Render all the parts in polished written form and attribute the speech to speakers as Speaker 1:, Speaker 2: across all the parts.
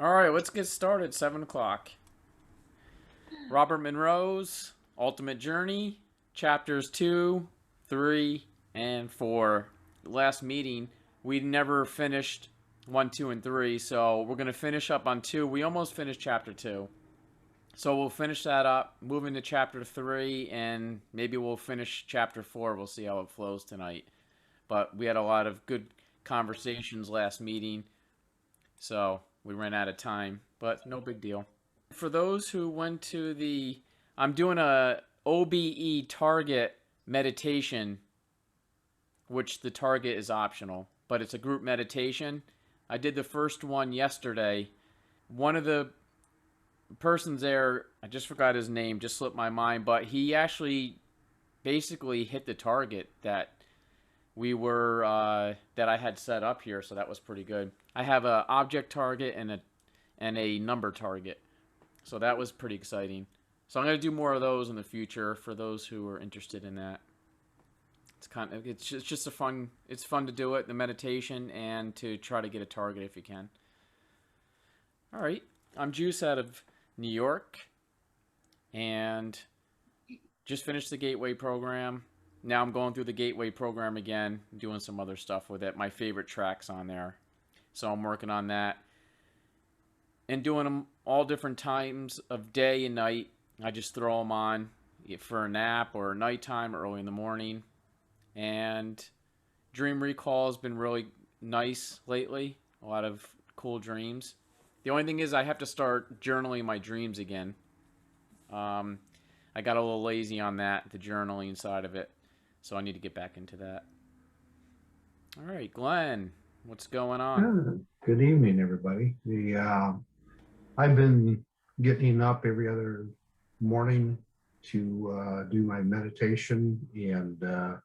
Speaker 1: All right, let's get started. 7 o'clock. Robert Monroe's Ultimate Journey, chapters 2, 3, and 4. Last meeting, we never finished 1, 2, and 3, so we're going to finish up on 2. We almost finished chapter 2. So we'll finish that up, move into chapter 3, and maybe we'll finish chapter 4. We'll see how it flows tonight. But we had a lot of good conversations last meeting, so we ran out of time, but no big deal. For those who went to I'm doing a OBE target meditation, which the target is optional, but it's a group meditation. I did the first one yesterday. One of the persons there, I just forgot his name, just slipped my mind, but he actually basically hit the target that that I had set up here, so that was pretty good. I have a object target and a number target, so that was pretty exciting. So I'm gonna do more of those in the future for those who are interested in that. It's just it's fun to do it, the meditation, and to try to get a target if you can. All right, I'm Juice out of New York, and just finished the Gateway program. Now I'm going through the Gateway program again, doing some other stuff with it. My favorite tracks on there. So I'm working on that. And doing them all different times of day and night. I just throw them on for a nap or nighttime or early in the morning. And Dream Recall has been really nice lately. A lot of cool dreams. The only thing is I have to start journaling my dreams again. I got a little lazy on that, the journaling side of it. So I need to get back into that. All right, Glenn, what's going on?
Speaker 2: Good evening, everybody. I've been getting up every other morning to do my meditation and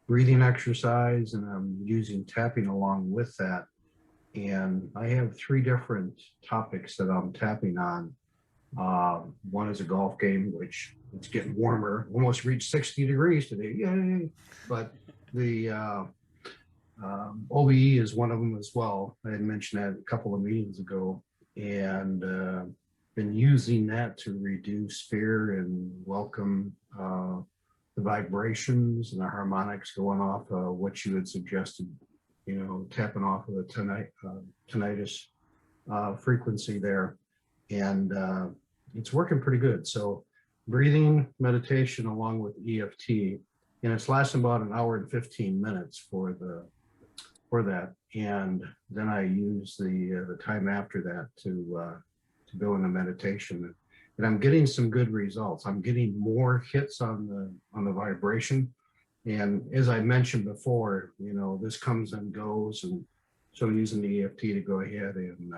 Speaker 2: breathing exercise, and I'm using tapping along with that. And I have 3 different topics that I'm tapping on. One is a golf game, which it's getting warmer. Almost reached 60 degrees today. Yay! But the OBE is one of them as well. I had mentioned that a couple of meetings ago, and been using that to reduce fear and welcome the vibrations and the harmonics going off what you had suggested, tapping off of the tinnitus frequency there. And it's working pretty good. So breathing meditation along with EFT, and it's lasting about an hour and 15 minutes for that. And then I use the time after that to go into meditation. And I'm getting some good results. I'm getting more hits on the vibration. And as I mentioned before, this comes and goes, and so using the EFT to go ahead and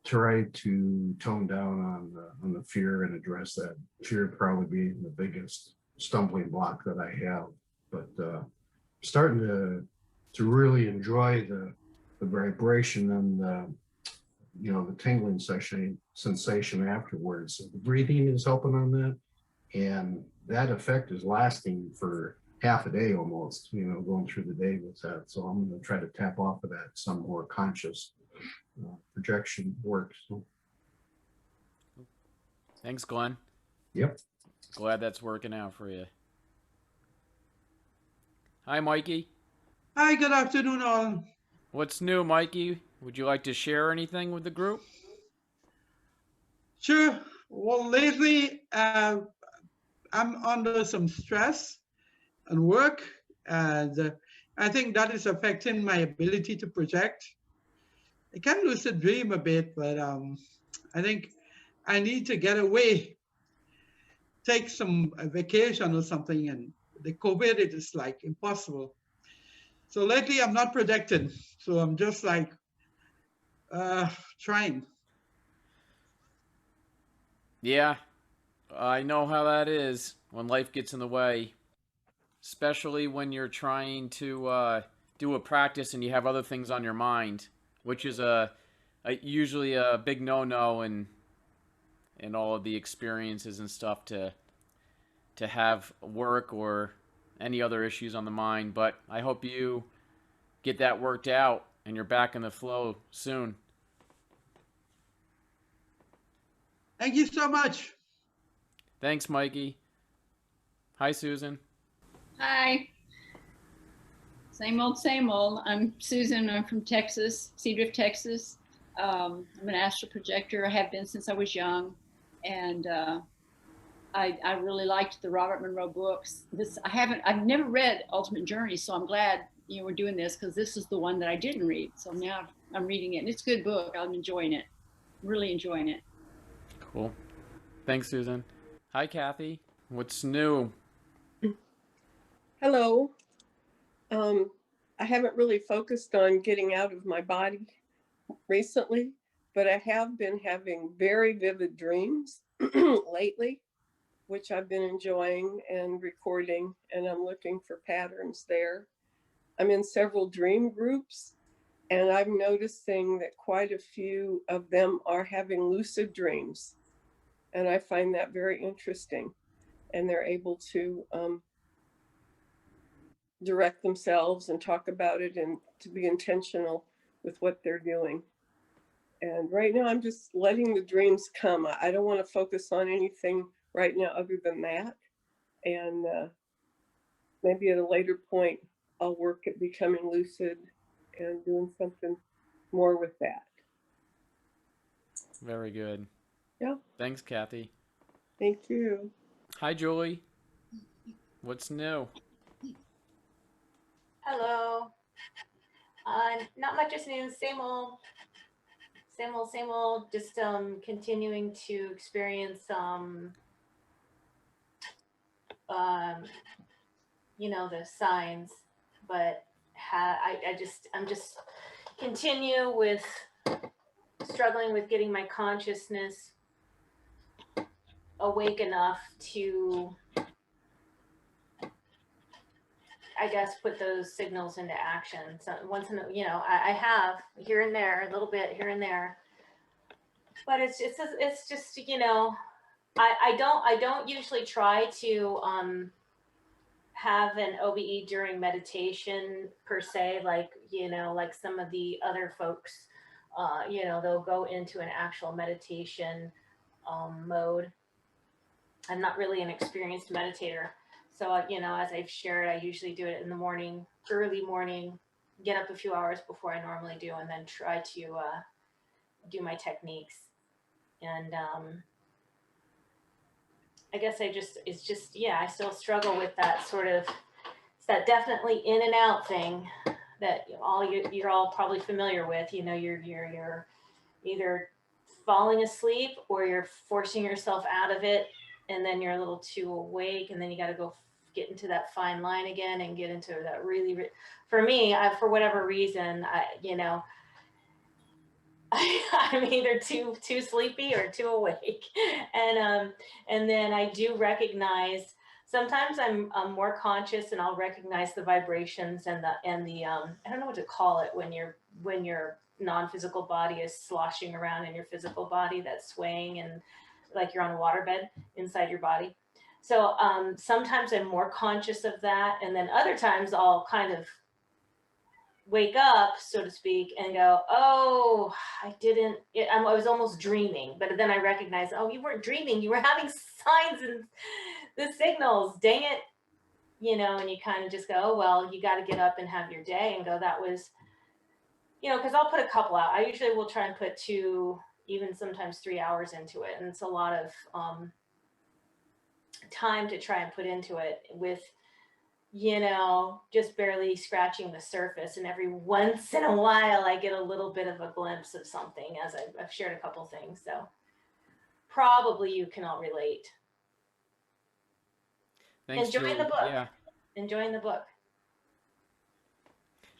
Speaker 2: try to tone down on the fear and address that. Fear probably being the biggest stumbling block that I have, but starting to really enjoy the vibration and the tingling sensation afterwards. So the breathing is helping on that, and that effect is lasting for half a day almost, going through the day with that. So I'm going to try to tap off of that some more conscious projection work. So.
Speaker 1: Thanks, Glenn.
Speaker 2: Yep.
Speaker 1: Glad that's working out for you. Hi, Mikey.
Speaker 3: Hi, good afternoon, all.
Speaker 1: What's new, Mikey? Would you like to share anything with the group?
Speaker 3: Sure. Well, lately, I'm under some stress and work, and I think that is affecting my ability to project. I can lucid dream a bit, but I think I need to get away, take some vacation or something, and the COVID, it is like impossible. So lately, I'm not projecting, so I'm just like trying.
Speaker 1: Yeah, I know how that is when life gets in the way, especially when you're trying to do a practice and you have other things on your mind, which is usually a big no-no in all of the experiences and stuff to have work or any other issues on the mind. But I hope you get that worked out and you're back in the flow soon.
Speaker 3: Thank you so much.
Speaker 1: Thanks, Mikey. Hi, Susan.
Speaker 4: Hi. Same old, same old. I'm Susan. I'm from Texas, Seadrift, Texas. I'm an astral projector. I have been since I was young, and I really liked the Robert Monroe books. I've never read Ultimate Journey, so I'm glad we're doing this because this is the one that I didn't read. So now I'm reading it, and it's a good book. I'm enjoying it, really enjoying it.
Speaker 1: Cool. Thanks, Susan. Hi, Kathy. What's new?
Speaker 5: Hello. I haven't really focused on getting out of my body recently, but I have been having very vivid dreams lately, which I've been enjoying and recording, and I'm looking for patterns there. I'm in several dream groups, and I'm noticing that quite a few of them are having lucid dreams, and I find that very interesting. And they're able to direct themselves and talk about it and to be intentional with what they're doing. And right now I'm just letting the dreams come. I don't want to focus on anything right now other than that. And maybe at a later point, I'll work at becoming lucid and doing something more with that.
Speaker 1: Very good.
Speaker 5: Yeah.
Speaker 1: Thanks, Kathy.
Speaker 5: Thank you.
Speaker 1: Hi, Julie. What's new?
Speaker 6: Hello. Not much is new. Same old, same old, same old. Just continuing to experience the signs, but I'm just continue with struggling with getting my consciousness awake enough to, I guess, put those signals into action. So once in I have here and there, a little bit here and there, but it's just I don't usually try to have an OBE during meditation per se, like some of the other folks, they'll go into an actual meditation mode. I'm not really an experienced meditator. So, as I've shared, I usually do it in the morning, early morning, get up a few hours before I normally do, and then try to do my techniques. And I guess I still struggle with that sort of, it's that definitely in and out thing that you're all probably familiar with. You're either falling asleep or you're forcing yourself out of it, and then you're a little too awake, and then you got to go get into that fine line again and get into that really, for me, for whatever reason, I'm either too sleepy or too awake, and then I do recognize. Sometimes I'm more conscious, and I'll recognize the vibrations and the I don't know what to call it when your non-physical body is sloshing around in your physical body, that's swaying and like you're on a waterbed inside your body. So sometimes I'm more conscious of that, and then other times I'll kind of wake up, so to speak, and go, oh, I was almost dreaming. But then I recognize, oh, you weren't dreaming, you were having signs and the signals, dang it. And you kind of just go, oh, well, you got to get up and have your day, and go, that was, because I'll put a couple out. I usually will try and put 2, even sometimes 3 hours into it. And it's a lot of time to try and put into it with, just barely scratching the surface. And every once in a while, I get a little bit of a glimpse of something, as I've shared a couple things. So probably you can all relate.
Speaker 1: Thanks,
Speaker 6: Enjoying
Speaker 1: Julie.
Speaker 6: the book.
Speaker 1: Yeah.
Speaker 6: Enjoying the book.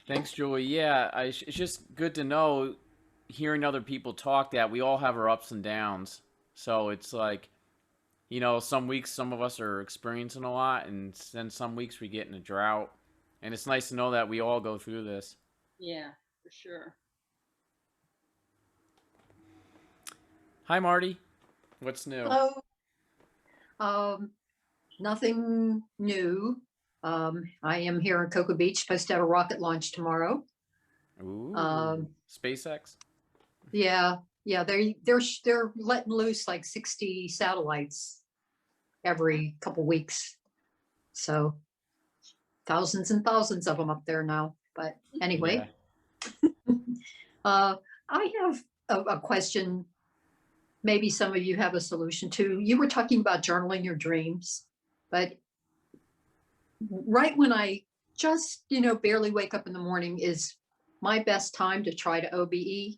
Speaker 1: Thanks, Julie. Yeah, it's just good to know, hearing other people talk, that we all have our ups and downs. So it's like, some weeks some of us are experiencing a lot, and then some weeks we get in a drought. And it's nice to know that we all go through this.
Speaker 4: Yeah, for sure.
Speaker 1: Hi, Marty. What's new?
Speaker 7: Hello. Nothing new. I am here in Cocoa Beach, supposed to have a rocket launch tomorrow.
Speaker 1: Ooh, SpaceX?
Speaker 7: Yeah, Yeah, they're letting loose like 60 satellites every couple weeks. So thousands and thousands of them up there now. But anyway, I have a question. Maybe some of you have a solution to. You were talking about journaling your dreams, but right when I just, barely wake up in the morning is my best time to try to OBE,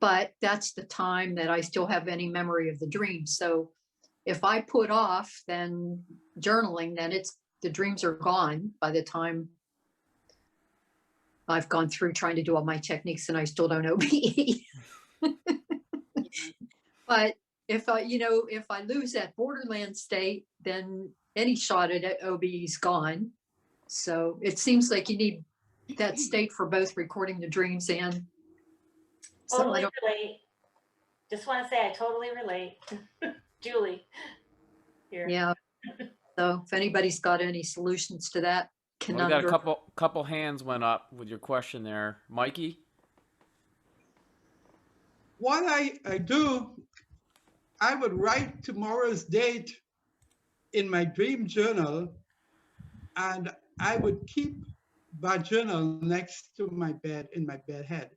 Speaker 7: but that's the time that I still have any memory of the dream. So if I put off then journaling, then the dreams are gone by the time I've gone through trying to do all my techniques and I still don't OBE. But if I lose that borderland state, then any shot at OBE is gone. So it seems like you need that state for both recording the dreams and.
Speaker 6: Totally relate. Just want to say I totally relate. Julie. Here.
Speaker 7: Yeah. So if anybody's got any solutions to that conundrum.
Speaker 1: We got a couple hands went up with your question there. Mikey?
Speaker 3: What I do, I would write tomorrow's date in my dream journal, and I would keep that journal next to my bed in my bed head.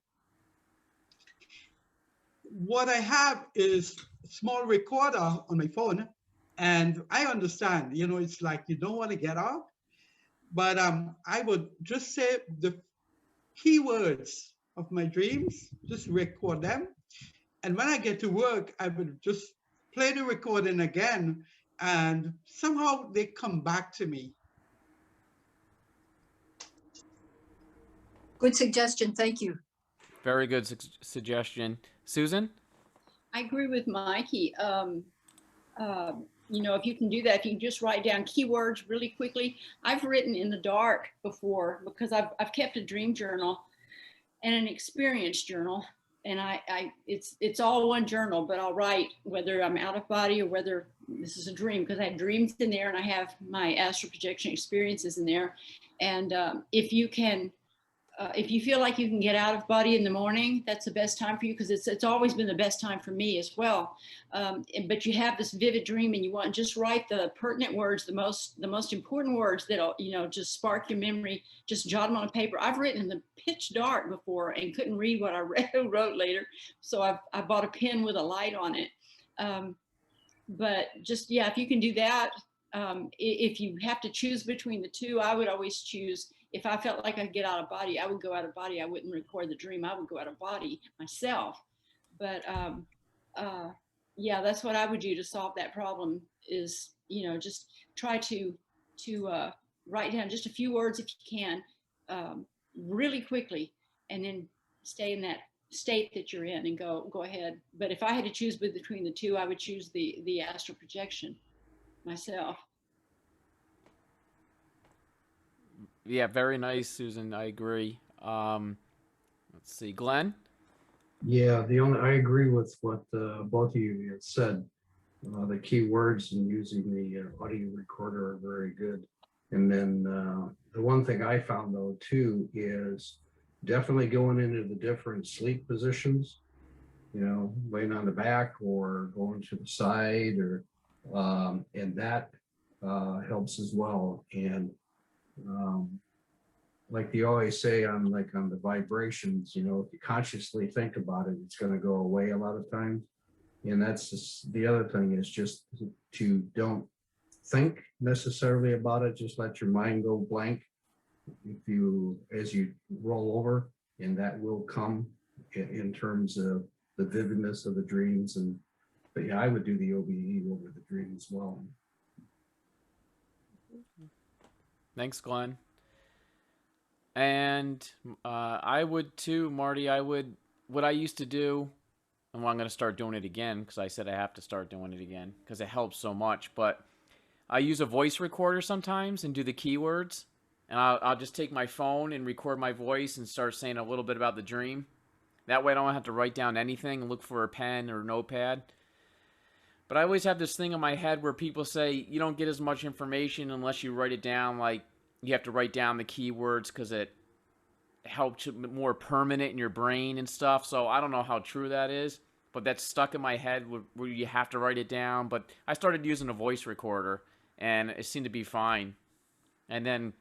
Speaker 3: What I have is a small recorder on my phone, and I understand, it's like you don't want to get up, but I would just say the keywords of my dreams, just record them. And when I get to work, I would just play the recording again, and somehow they come back to me.
Speaker 7: Good suggestion. Thank you.
Speaker 1: Very good suggestion. Susan?
Speaker 4: I agree with Mikey. If you can do that, if you can just write down keywords really quickly. I've written in the dark before because I've kept a dream journal and an experience journal. And it's all one journal, but I'll write whether I'm out of body or whether this is a dream, because I have dreams in there and I have my astral projection experiences in there. And if you feel like you can get out of body in the morning, that's the best time for you, because it's always been the best time for me as well. But you have this vivid dream and you want to just write the pertinent words, the most important words that'll, just spark your memory, just jot them on a paper. I've written in the pitch dark before and couldn't read what I wrote later. So I bought a pen with a light on it. But just, if you can do that, if you have to choose between the two, I would always choose. If I felt like I could get out of body, I would go out of body. I wouldn't record the dream. I would go out of body myself. But that's what I would do to solve that problem is, just try to write down just a few words if you can, really quickly, and then stay in that state that you're in and go ahead. But if I had to choose between the two, I would choose the astral projection myself.
Speaker 1: Yeah, very nice, Susan. I agree. Let's see, Glenn?
Speaker 2: Yeah, I agree with what both of you had said. The key words and using the audio recorder are very good. And then the one thing I found though too is definitely going into the different sleep positions, laying on the back or going to the side, or and that helps as well. And like they always say on the vibrations, if you consciously think about it, it's going to go away a lot of times. And that's just the other thing, is just to don't think necessarily about it. Just let your mind go blank as you roll over, and that will come in terms of the vividness of the dreams. But yeah, I would do the OBE over the dream as well.
Speaker 1: Thanks, Glenn. And I would too, Marty. What I used to do, and I'm going to start doing it again because I said I have to start doing it again because it helps so much. But I use a voice recorder sometimes and do the keywords. And I'll just take my phone and record my voice and start saying a little bit about the dream. That way I don't have to write down anything and look for a pen or notepad. But I always have this thing in my head where people say you don't get as much information unless you write it down. Like, you have to write down the keywords because help to more permanent in your brain and stuff. So I don't know how true that is, but that's stuck in my head where you have to write it down. But I started using a voice recorder, and it seemed to be fine. And then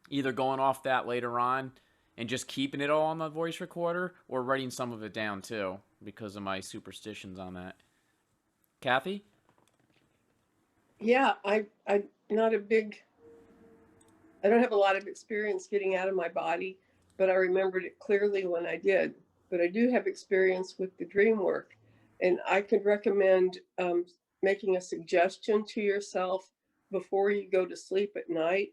Speaker 1: either going off that later on and just keeping it all on the voice recorder, or writing some of it down too, because of my superstitions on that. Kathy?
Speaker 5: Yeah, I'm not a big, I don't have a lot of experience getting out of my body, but I remembered it clearly when I did. But I do have experience with the dream work. And I could recommend making a suggestion to yourself before you go to sleep at night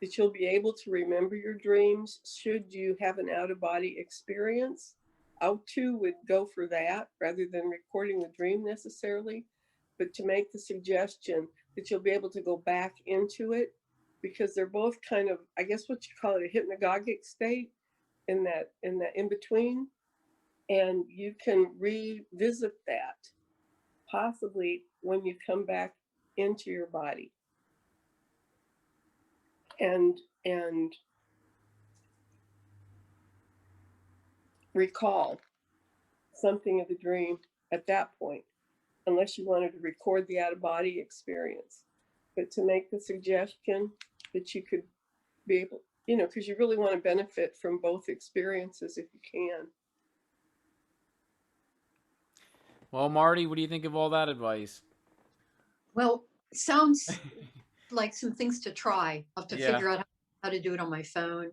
Speaker 5: that you'll be able to remember your dreams should you have an out of body experience. I too would go for that rather than recording the dream necessarily, but to make the suggestion that you'll be able to go back into it, because they're both kind of, I guess what you call it, a hypnagogic state in that in between. And you can revisit that possibly when you come back into your body and recall something of the dream at that point, unless you wanted to record the out of body experience. But to make the suggestion that you could be able, because you really want to benefit from both experiences if you can.
Speaker 1: Well, Marty, what do you think of all that advice?
Speaker 7: Well, sounds like some things to try. I'll have to
Speaker 1: Yeah.
Speaker 7: figure out how to do it on my phone.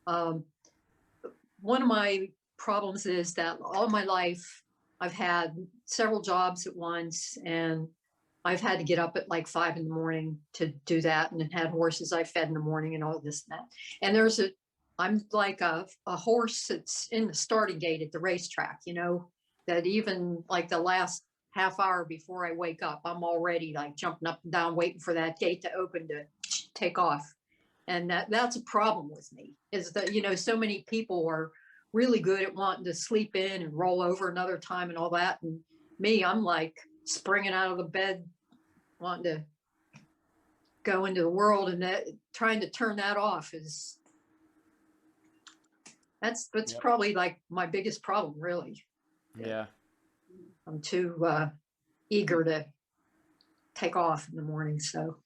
Speaker 7: One of my problems is that all my life I've had several jobs at once, and I've had to get up at like 5 a.m. to do that, and then had horses I fed in the morning and all this and that. And I'm like a horse that's in the starting gate at the racetrack, that even like the last half hour before I wake up, I'm already like jumping up and down, waiting for that gate to open to take off. And that's a problem with me, is that, so many people are really good at wanting to sleep in and roll over another time and all that. And me, I'm like springing out of the bed, wanting to go into the world, and trying to turn that off that's
Speaker 1: Yep.
Speaker 7: probably like my biggest problem, really.
Speaker 1: Yeah.
Speaker 7: I'm too eager to take off in the morning. So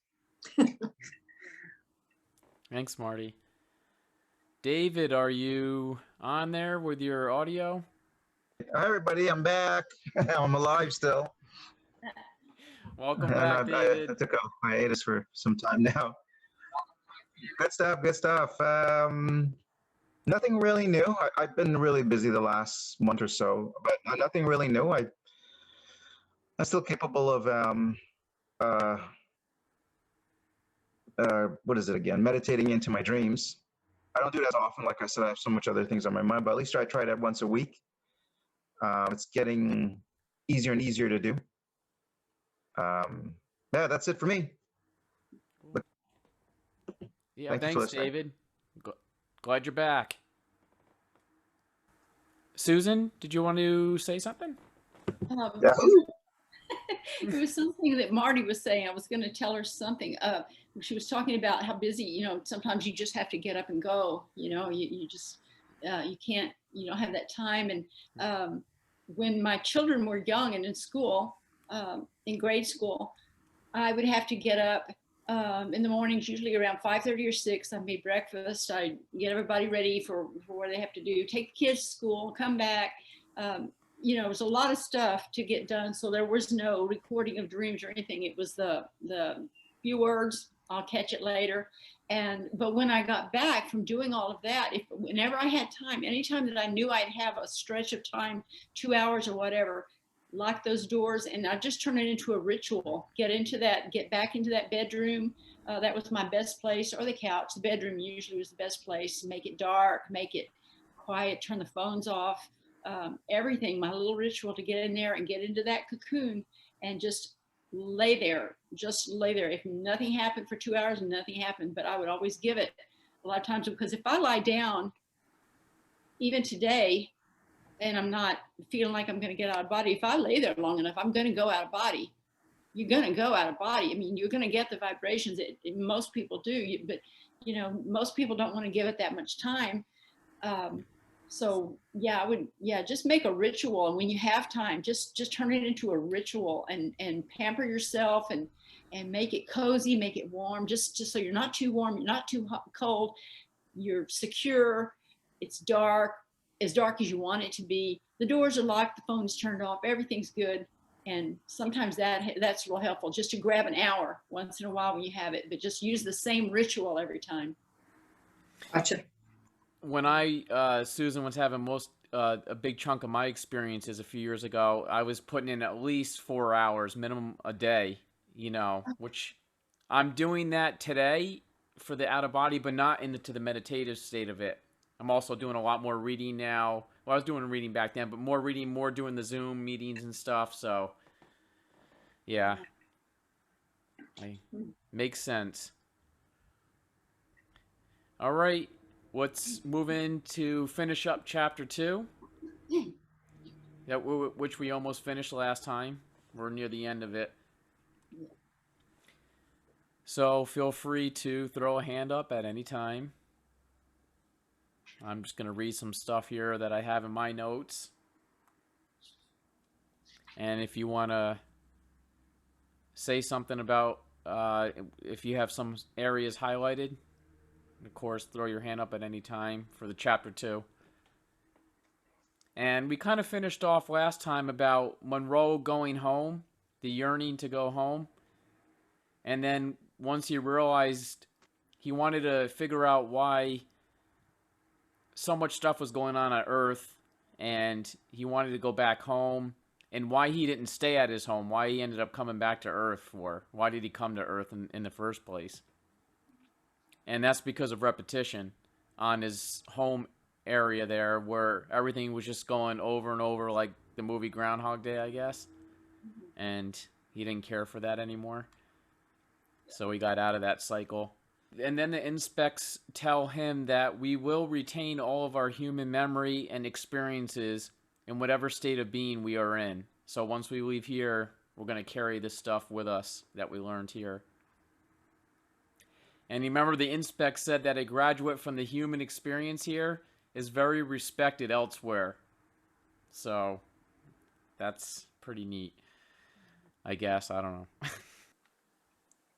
Speaker 1: Thanks, Marty. David, are you on there with your audio?
Speaker 8: Hi, everybody. I'm back. I'm alive still.
Speaker 1: Welcome back, David.
Speaker 8: I took a hiatus for some time now. Good stuff. Good stuff. Nothing really new. I've been really busy the last month or so, but nothing really new. I'm still capable of what is it again? Meditating into my dreams. I don't do that often. Like I said, I have so much other things on my mind, but at least I try that once a week. It's getting easier and easier to do. Yeah, that's it for me.
Speaker 1: Yeah,
Speaker 8: Thank you for
Speaker 1: thanks,
Speaker 8: listening.
Speaker 1: David. Glad you're back. Susan, did you want to say something?
Speaker 4: It was something that Marty was saying. I was going to tell her something. She was talking about how busy, sometimes you just have to get up and go, you just, you can't, you don't have that time. And when my children were young and in school, in grade school, I would have to get up in the mornings, usually around 5:30 or 6. I made breakfast. I get everybody ready for what they have to do, take the kids to school, come back. It was a lot of stuff to get done. So there was no recording of dreams or anything. It was the few words, I'll catch it later. But when I got back from doing all of that, whenever I had time, anytime that I knew I'd have a stretch of time, 2 hours or whatever, lock those doors, and I just turn it into a ritual. Get back into that bedroom. That was my best place, or the couch. The bedroom usually was the best place. Make it dark, make it quiet, turn the phones off. Everything, my little ritual to get in there and get into that cocoon and just lay there. If nothing happened for 2 hours, nothing happened, but I would always give it a lot of times, because if I lie down, even today, and I'm not feeling like I'm going to get out of body, if I lay there long enough, I'm going to go out of body. You're going to go out of body. I mean, you're going to get the vibrations. Most people do, but most people don't want to give it that much time. So yeah, I would, yeah, just make a ritual. And when you have time, just turn it into a ritual and pamper yourself and make it cozy, make it warm, just so you're not too warm, you're not too hot, cold, you're secure, it's dark, as dark as you want it to be. The doors are locked, the phone's turned off, everything's good. And sometimes that's real helpful, just to grab an hour once in a while when you have it, but just use the same ritual every time.
Speaker 7: Gotcha.
Speaker 1: When Susan was having a big chunk of my experiences a few years ago, I was putting in at least 4 hours minimum a day, which I'm doing that today for the out of body, but not into the meditative state of it. I'm also doing a lot more reading now. Well, I was doing reading back then, but more reading, more doing the Zoom meetings and stuff. So, yeah, makes sense. All right, let's move in to finish up chapter 2. Which we almost finished last time. We're near the end of it. So feel free to throw a hand up at any time. I'm just going to read some stuff here that I have in my notes. And if you want to say something about, if you have some areas highlighted, of course, throw your hand up at any time for the chapter 2. And we kind of finished off last time about Monroe going home, the yearning to go home. And then once he realized he wanted to figure out why so much stuff was going on Earth, and he wanted to go back home, and why he didn't stay at his home, why he ended up coming back to Earth for. Why did he come to Earth in the first place? And that's because of repetition on his home area there, where everything was just going over and over like the movie Groundhog Day, I guess. And he didn't care for that anymore. So he got out of that cycle. And then the Inspecs tell him that we will retain all of our human memory and experiences in whatever state of being we are in. So once we leave here, we're going to carry this stuff with us that we learned here. And remember, the Inspec said that a graduate from the human experience here is very respected elsewhere. So that's pretty neat, I guess. I don't know.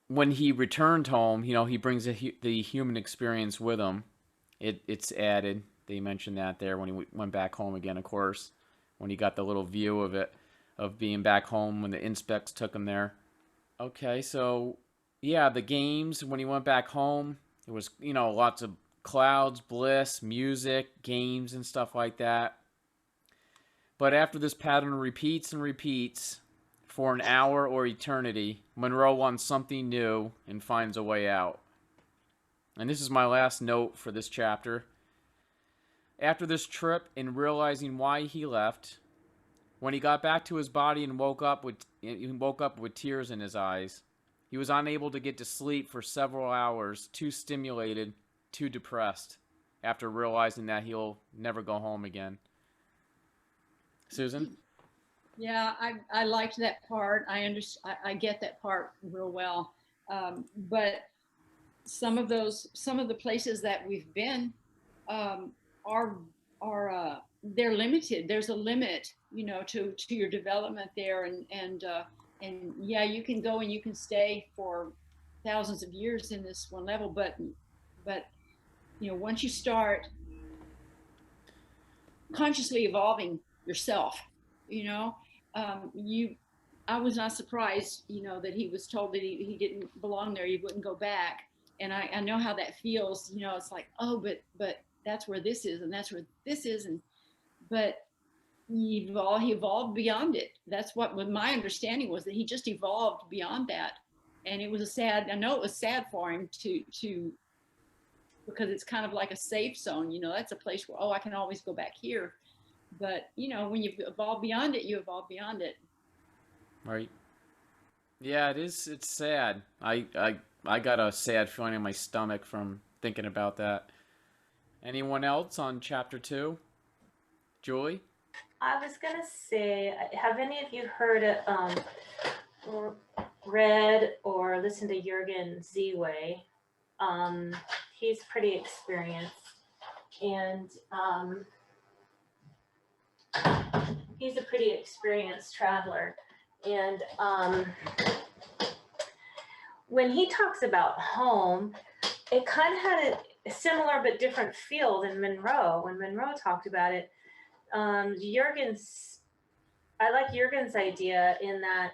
Speaker 1: When he returned home, he brings the human experience with him. It's added. They mentioned that there when he went back home again, of course, when he got the little view of it, of being back home when the Inspecs took him there. Okay, so yeah, the games, when he went back home, it was, lots of clouds, bliss, music, games, and stuff like that. But after this pattern repeats and repeats for an hour or eternity, Monroe wants something new and finds a way out. And this is my last note for this chapter. After this trip and realizing why he left, when he got back to his body and woke up with tears in his eyes, he was unable to get to sleep for several hours, too stimulated, too depressed, after realizing that he'll never go home again. Susan?
Speaker 4: Yeah, I liked that part. I get that part real well. But some of the places that we've been are they're limited. There's a limit, to your development there, and yeah, you can go and you can stay for thousands of years in this one level, but once you start consciously evolving yourself, I was not surprised, that he was told that he didn't belong there, he wouldn't go back. And I know how that feels, it's like, oh, but that's where this is, and that's where this is, but he evolved beyond it. That's what my understanding was, that he just evolved beyond that. And it was I know it was sad for him to because it's kind of like a safe zone, that's a place where, I can always go back here. But when you evolve beyond it, you evolve beyond it.
Speaker 1: Right. Yeah, it is. It's sad. I got a sad feeling in my stomach from thinking about that. Anyone else on chapter 2? Julie?
Speaker 6: I was gonna say, have any of you heard or read or listened to Jürgen Ziwe? He's pretty experienced. and he's a pretty experienced traveler. And when he talks about home, it kind of had a similar but different feel than Monroe. When Monroe talked about it, Jürgen's, I like Jürgen's idea in that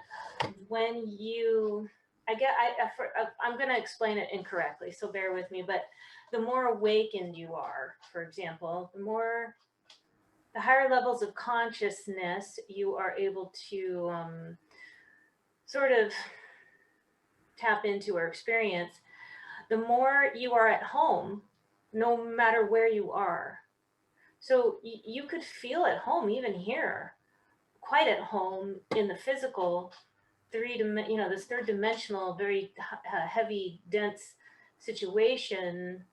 Speaker 6: when you, I'm going to explain it incorrectly, so bear with me, but the more awakened you are, for example, the higher levels of consciousness you are able to sort of tap into or experience, the more you are at home, no matter where you are. So you could feel at home, even here, quite at home in the physical this third dimensional, very heavy, dense situation.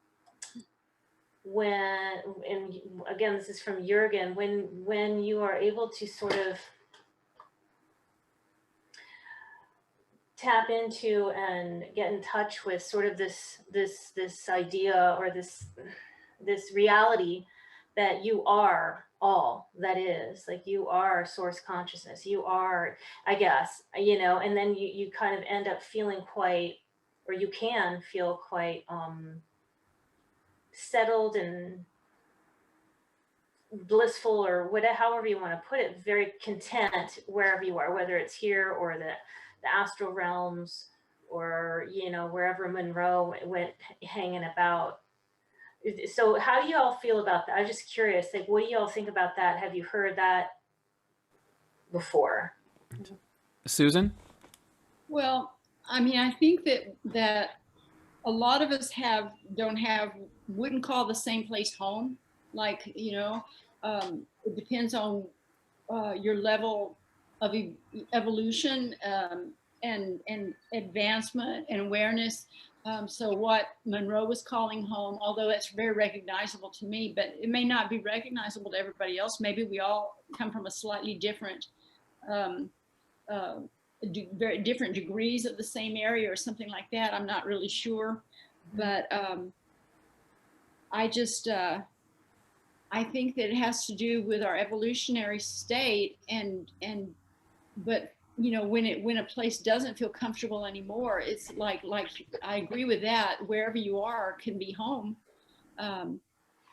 Speaker 6: When, and again, this is from Jürgen, when you are able to sort of tap into and get in touch with sort of this idea or this reality that you are all that is, like you are source consciousness, you are, I guess, and then you kind of end up feeling quite, or you can feel quite settled and blissful, or whatever, however you want to put it, very content wherever you are, whether it's here or the astral realms, or wherever Monroe went hanging about. So how do you all feel about that? I'm just curious, like, what do you all think about that? Have you heard that before?
Speaker 1: Susan?
Speaker 4: Well, I mean, I think that a lot of us wouldn't call the same place home. Like, it depends on your level of evolution and advancement and awareness. So what Monroe was calling home, although it's very recognizable to me, but it may not be recognizable to everybody else. Maybe we all come from a slightly different, very different degrees of the same area or something like that. I'm not really sure, but I just, I think that it has to do with our evolutionary state, but when a place doesn't feel comfortable anymore, it's like I agree with that. Wherever you are can be home, and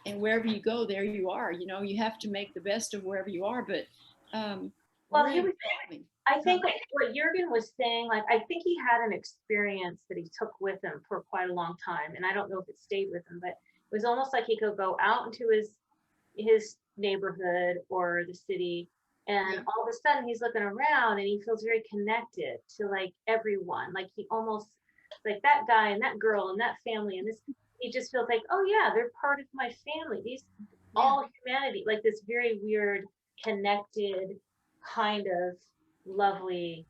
Speaker 4: wherever you go, there you are. You have to make the best of wherever you are. But
Speaker 6: well, I think what Jürgen was saying, like, I think he had an experience that he took with him for quite a long time, and I don't know if it stayed with him, but it was almost like he could go out into his neighborhood or the city, and all of a sudden he's looking around and he feels very connected to like everyone, like he almost, like that guy and that girl and that family and this, he just feels like, oh yeah, they're part of my family, these all humanity, like this very weird connected kind of lovely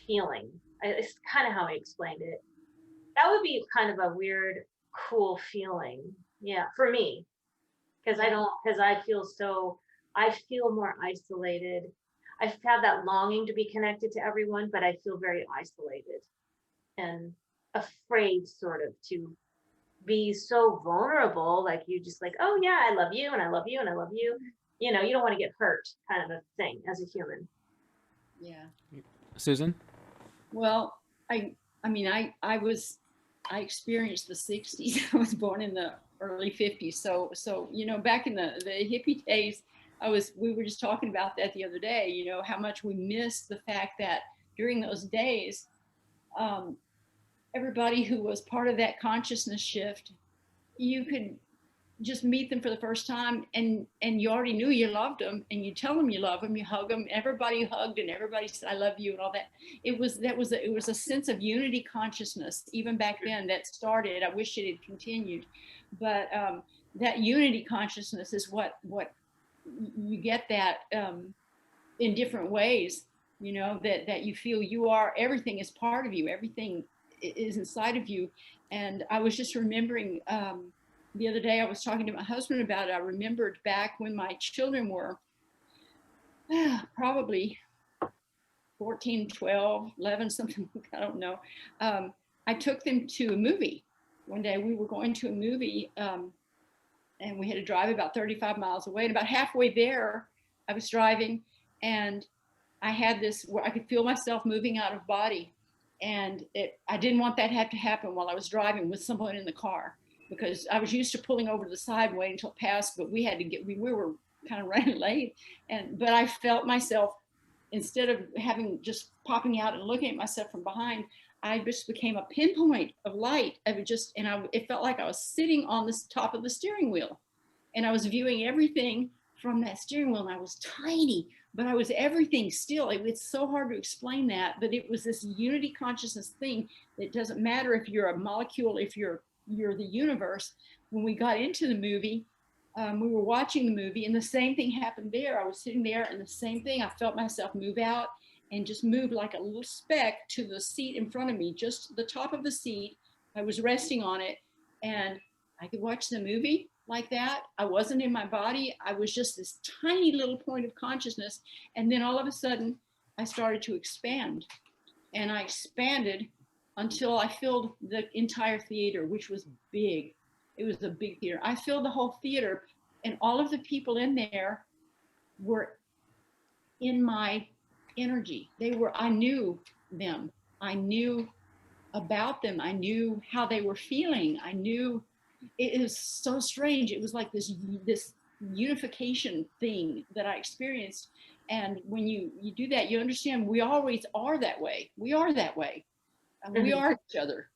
Speaker 6: feeling. It's kind of how he explained it. That would be kind of a weird, cool feeling, for me, because I feel more isolated. I have that longing to be connected to everyone, but I feel very isolated and afraid sort of to be so vulnerable. Like you just like, oh yeah, I love you and I love you and I love you. You don't want to get hurt, kind of a thing as a human.
Speaker 4: Yeah.
Speaker 1: Susan?
Speaker 4: Well, I experienced the 60s. I was born in the early 50s. So back in the hippie days, we were just talking about that the other day, how much we missed the fact that during those days, everybody who was part of that consciousness shift, you could just meet them for the first time and you already knew you loved them, and you tell them you love them, you hug them, everybody hugged and everybody said, I love you and all that. It was a sense of unity consciousness, even back then, that started. I wish it had continued, but that unity consciousness is what you get that in different ways, that you feel you are, everything is part of you, everything is inside of you. And I was just remembering, the other day I was talking to my husband about it. I remembered back when my children were probably 14, 12, 11, something, I don't know. I took them to a movie. One day we were going to a movie, and we had to drive about 35 miles away. And about halfway there, I was driving, and I had this where I could feel myself moving out of body. And I didn't want that to have to happen while I was driving with someone in the car, because I was used to pulling over to the side, waiting until it passed, but we had to get, we were kind of running late. But I felt myself, instead of having just popping out and looking at myself from behind, I just became a pinpoint of light. I would just, it felt like I was sitting on the top of the steering wheel, and I was viewing everything from that steering wheel, and I was tiny, but I was everything still. It's so hard to explain that, but it was this unity consciousness thing. It doesn't matter if you're a molecule, if you're the universe. When we got into the movie, we were watching the movie, and the same thing happened there. I was sitting there, and the same thing, I felt myself move out and just move like a little speck to the seat in front of me, just the top of the seat. I was resting on it, and I could watch the movie like that. I wasn't in my body. I was just this tiny little point of consciousness. And then all of a sudden, I started to expand, and I expanded until I filled the entire theater, which was big. It was a big theater. I filled the whole theater, and all of the people in there were in my energy. I knew them. I knew about them. I knew how they were feeling. I knew. It was so strange. It was like this unification thing that I experienced. And when you do that, you understand we always are that way. We are that way. We are each other.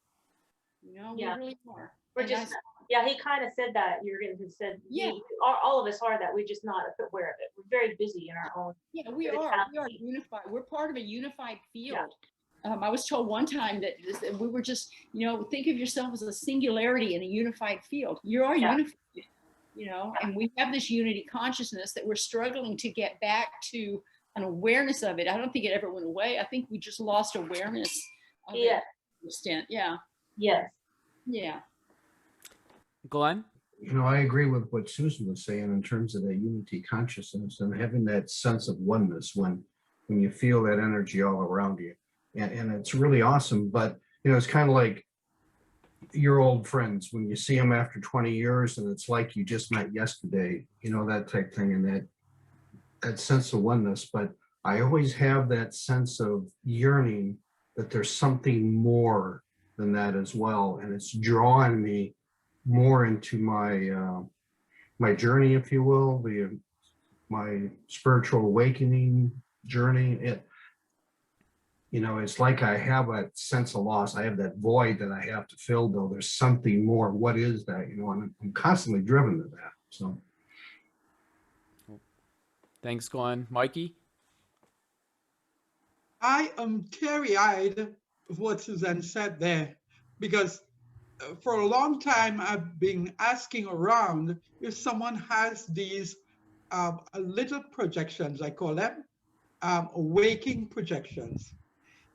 Speaker 4: You know, we really are.
Speaker 6: We're just, he kind of said that. Jürgen said, all of us are that. We're just not aware of it. We're very busy in our own.
Speaker 4: Yeah, we are unified. We're part of a unified field. Yeah. I was told one time that we were just, think of yourself as a singularity in a unified field. You are unified, and we have this unity consciousness that we're struggling to get back to an awareness of it. I don't think it ever went away. I think we just lost awareness of it to an extent. Yeah.
Speaker 6: Yes.
Speaker 4: Yeah.
Speaker 1: Glenn?
Speaker 2: I agree with what Susan was saying in terms of that unity consciousness and having that sense of oneness when you feel that energy all around you. And it's really awesome. But, it's kind of like your old friends when you see them after 20 years and it's like you just met yesterday, that type thing, and that sense of oneness. But I always have that sense of yearning that there's something more than that as well. And it's drawing me more into my journey, if you will, my spiritual awakening journey. It's like I have a sense of loss. I have that void that I have to fill, though. There's something more. What is that? And I'm constantly driven to that. So.
Speaker 1: Thanks, Glenn. Mikey?
Speaker 3: I am teary-eyed of what Suzanne said there, because for a long time, I've been asking around if someone has these little projections, I call them, waking projections.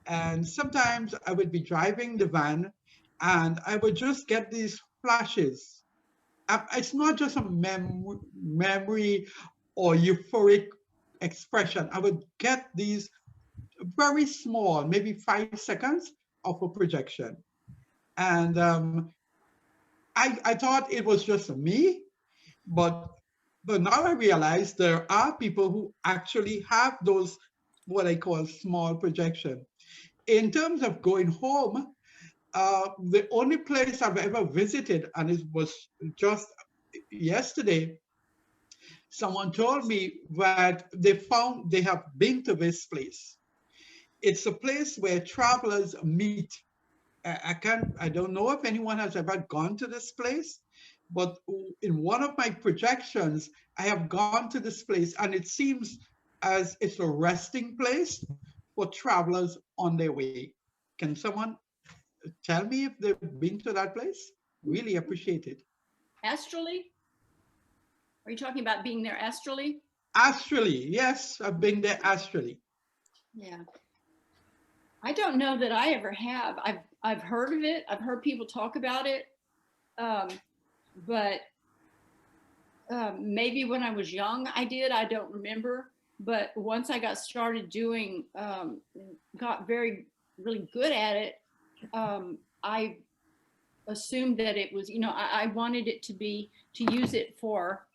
Speaker 3: And sometimes I would be driving the van and I would just get these flashes. It's not just a memory or euphoric expression. I would get these very small, maybe 5 seconds of a projection. And I thought it was just me, but now I realize there are people who actually have those, what I call small projection. In terms of going home, the only place I've ever visited, and it was just yesterday, someone told me that they have been to this place. It's a place where travelers meet. I don't know if anyone has ever gone to this place, but in one of my projections, I have gone to this place, and it seems as it's a resting place for travelers on their way. Can someone tell me if they've been to that place? Really appreciate it.
Speaker 4: Astrally? Are you talking about being there astrally?
Speaker 3: Astrally, yes, I've been there astrally.
Speaker 4: Yeah. I don't know that I ever have. I've heard of it. I've heard people talk about it. But maybe when I was young, I did. I don't remember. But once I got started doing, got really good at it, assumed that it was, I wanted it to use it for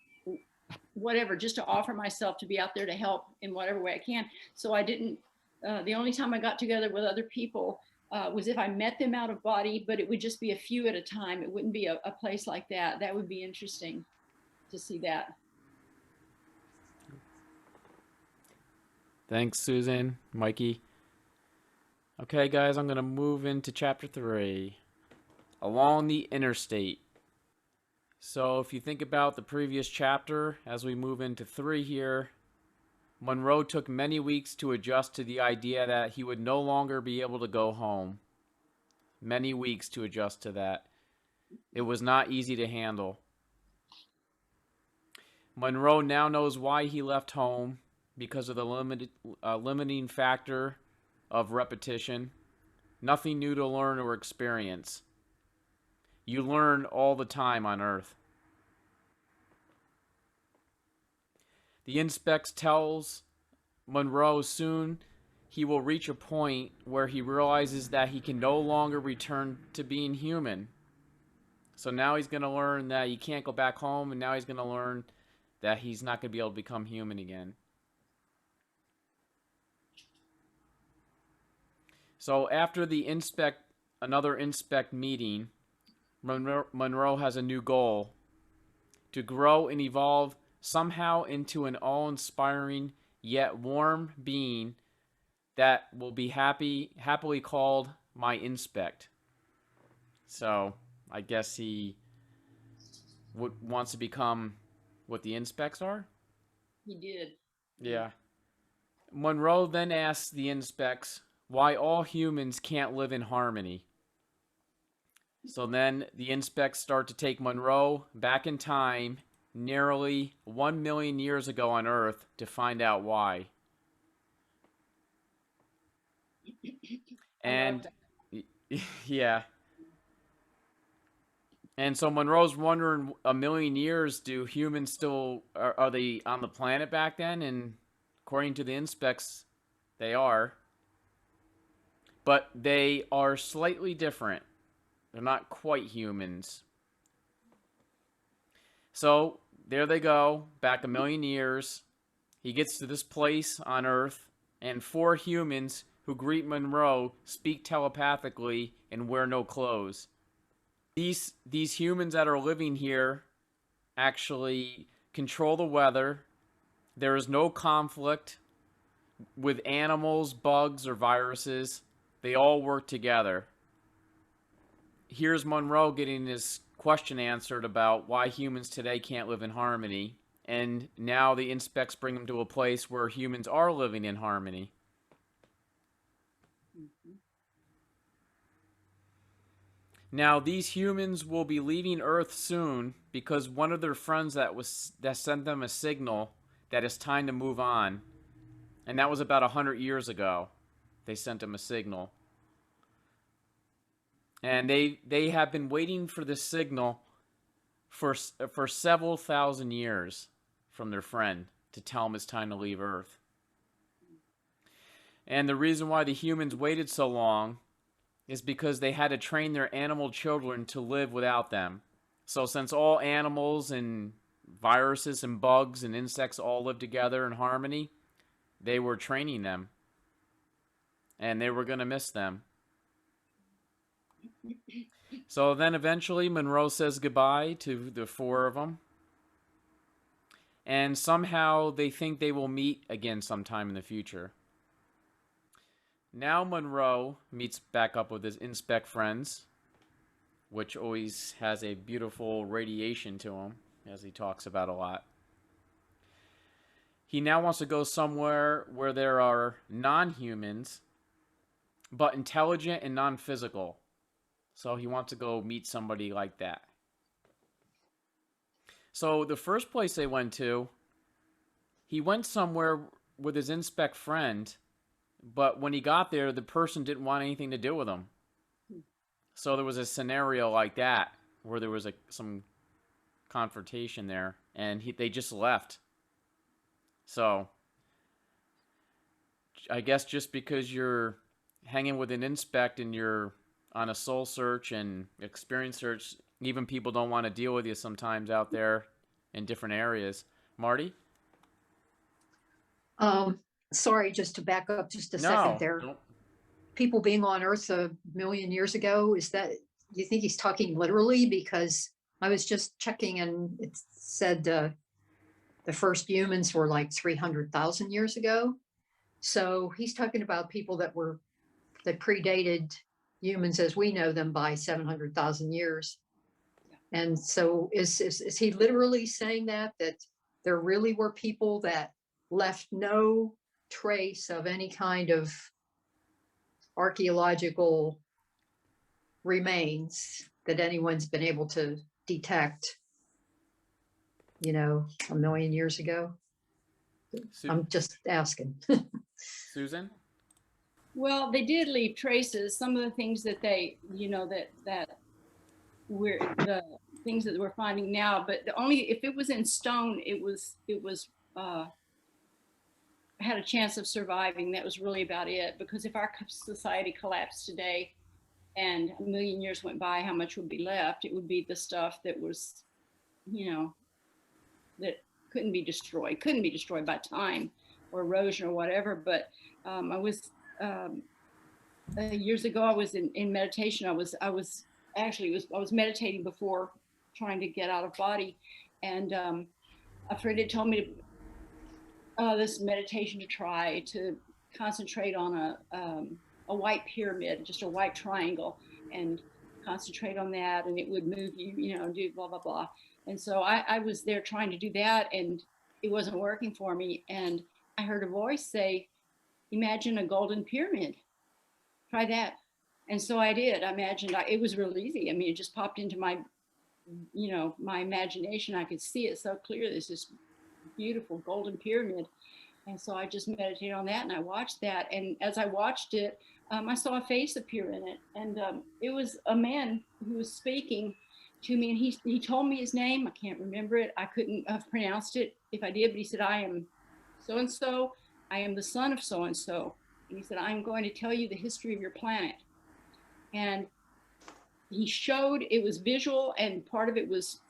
Speaker 4: whatever, just to offer myself to be out there to help in whatever way I can. So I didn't, the only time I got together with other people was if I met them out of body, but it would just be a few at a time. It wouldn't be a place like that. That would be interesting to see that.
Speaker 1: Thanks, Susan, Mikey. Okay, guys, I'm going to move into chapter 3. Along the interstate. So if you think about the previous chapter, as we move into 3 here, Monroe took many weeks to adjust to the idea that he would no longer be able to go home. Many weeks to adjust to that. It was not easy to handle. Monroe now knows why he left home, because of the limiting factor of repetition. Nothing new to learn or experience. You learn all the time on Earth. The Inspec tells Monroe soon he will reach a point where he realizes that he can no longer return to being human. So now he's going to learn that he can't go back home, and now he's going to learn that he's not going to be able to become human again. So after the another Inspec meeting, Monroe has a new goal: to grow and evolve somehow into an awe-inspiring yet warm being that will be happily called my Inspec. So I guess he wants to become what the Inspecs are?
Speaker 4: He did.
Speaker 1: Yeah. Monroe then asks the Inspecs why all humans can't live in harmony. So then the Inspects start to take Monroe back in time, nearly 1 million years ago on Earth, to find out why. And yeah. And so Monroe's wondering, 1 million years, do humans still, are they on the planet back then? And according to the Inspects, they are. But they are slightly different. They're not quite humans. So there they go, back 1 million years. He gets to this place on Earth, and 4 humans who greet Monroe speak telepathically and wear no clothes. These humans that are living here actually control the weather. There is no conflict with animals, bugs, or viruses. They all work together. Here's Monroe getting his question answered about why humans today can't live in harmony. And now the Inspects bring him to a place where humans are living in harmony. Now, these humans will be leaving Earth soon because one of their friends that sent them a signal that it's time to move on. And that was about 100 years ago. They sent him a signal. And they have been waiting for this signal for several thousand years from their friend to tell them it's time to leave Earth. And the reason why the humans waited so long is because they had to train their animal children to live without them. So since all animals and viruses and bugs and insects all live together in harmony, they were training them. And they were going to miss them. So then eventually Monroe says goodbye to the 4 of them. And somehow they think they will meet again sometime in the future. Now Monroe meets back up with his Inspec friends, which always has a beautiful radiation to him, as he talks about a lot. He now wants to go somewhere where there are non-humans, but intelligent and non-physical. So he wants to go meet somebody like that. So the first place they went to, he went somewhere with his Inspec friend, but when he got there, the person didn't want anything to do with him. So there was a scenario like that, where there was some confrontation there, and they just left. So I guess just because you're hanging with an Inspec and you're on a soul search and experience search, even people don't want to deal with you sometimes out there in different areas. Marty?
Speaker 7: Sorry, just to back up just a second
Speaker 1: No.
Speaker 7: there.
Speaker 1: Don't.
Speaker 7: People being on Earth a million years ago, is that, do you think he's talking literally? Because I was just checking and it said the first humans were like 300,000 years ago. So he's talking about people that predated humans as we know them by 700,000 years. And so is he literally saying that there really were people that left no trace of any kind of archaeological remains that anyone's been able to detect, a million years ago? I'm just asking.
Speaker 1: Susan?
Speaker 4: Well, they did leave traces. Some of the things that they, that we're the things that we're finding now, but only if it was in stone, it was had a chance of surviving. That was really about it. Because if our society collapsed today and a million years went by, how much would be left? It would be the stuff that was, that couldn't be destroyed by time or erosion or whatever. But I was years ago, I was in meditation. I was meditating before trying to get out of body, and a friend had told me this meditation to try to concentrate on a white pyramid, just a white triangle, and concentrate on that, and it would move you, do blah blah blah. And so I was there trying to do that, and it wasn't working for me. And I heard a voice say, "Imagine a golden pyramid. Try that." And so I did. I imagined. It was real easy. I mean, it just popped into my, my imagination. I could see it so clear. There's this beautiful golden pyramid. And so I just meditated on that, and I watched that. And as I watched it, I saw a face appear in it. And it was a man who was speaking to me, and he told me his name. I can't remember it. I couldn't have pronounced it if I did, but he said, "I am so-and-so. I am the son of so-and-so." And he said, "I'm going to tell you the history of your planet." And he showed, it was visual and part of it was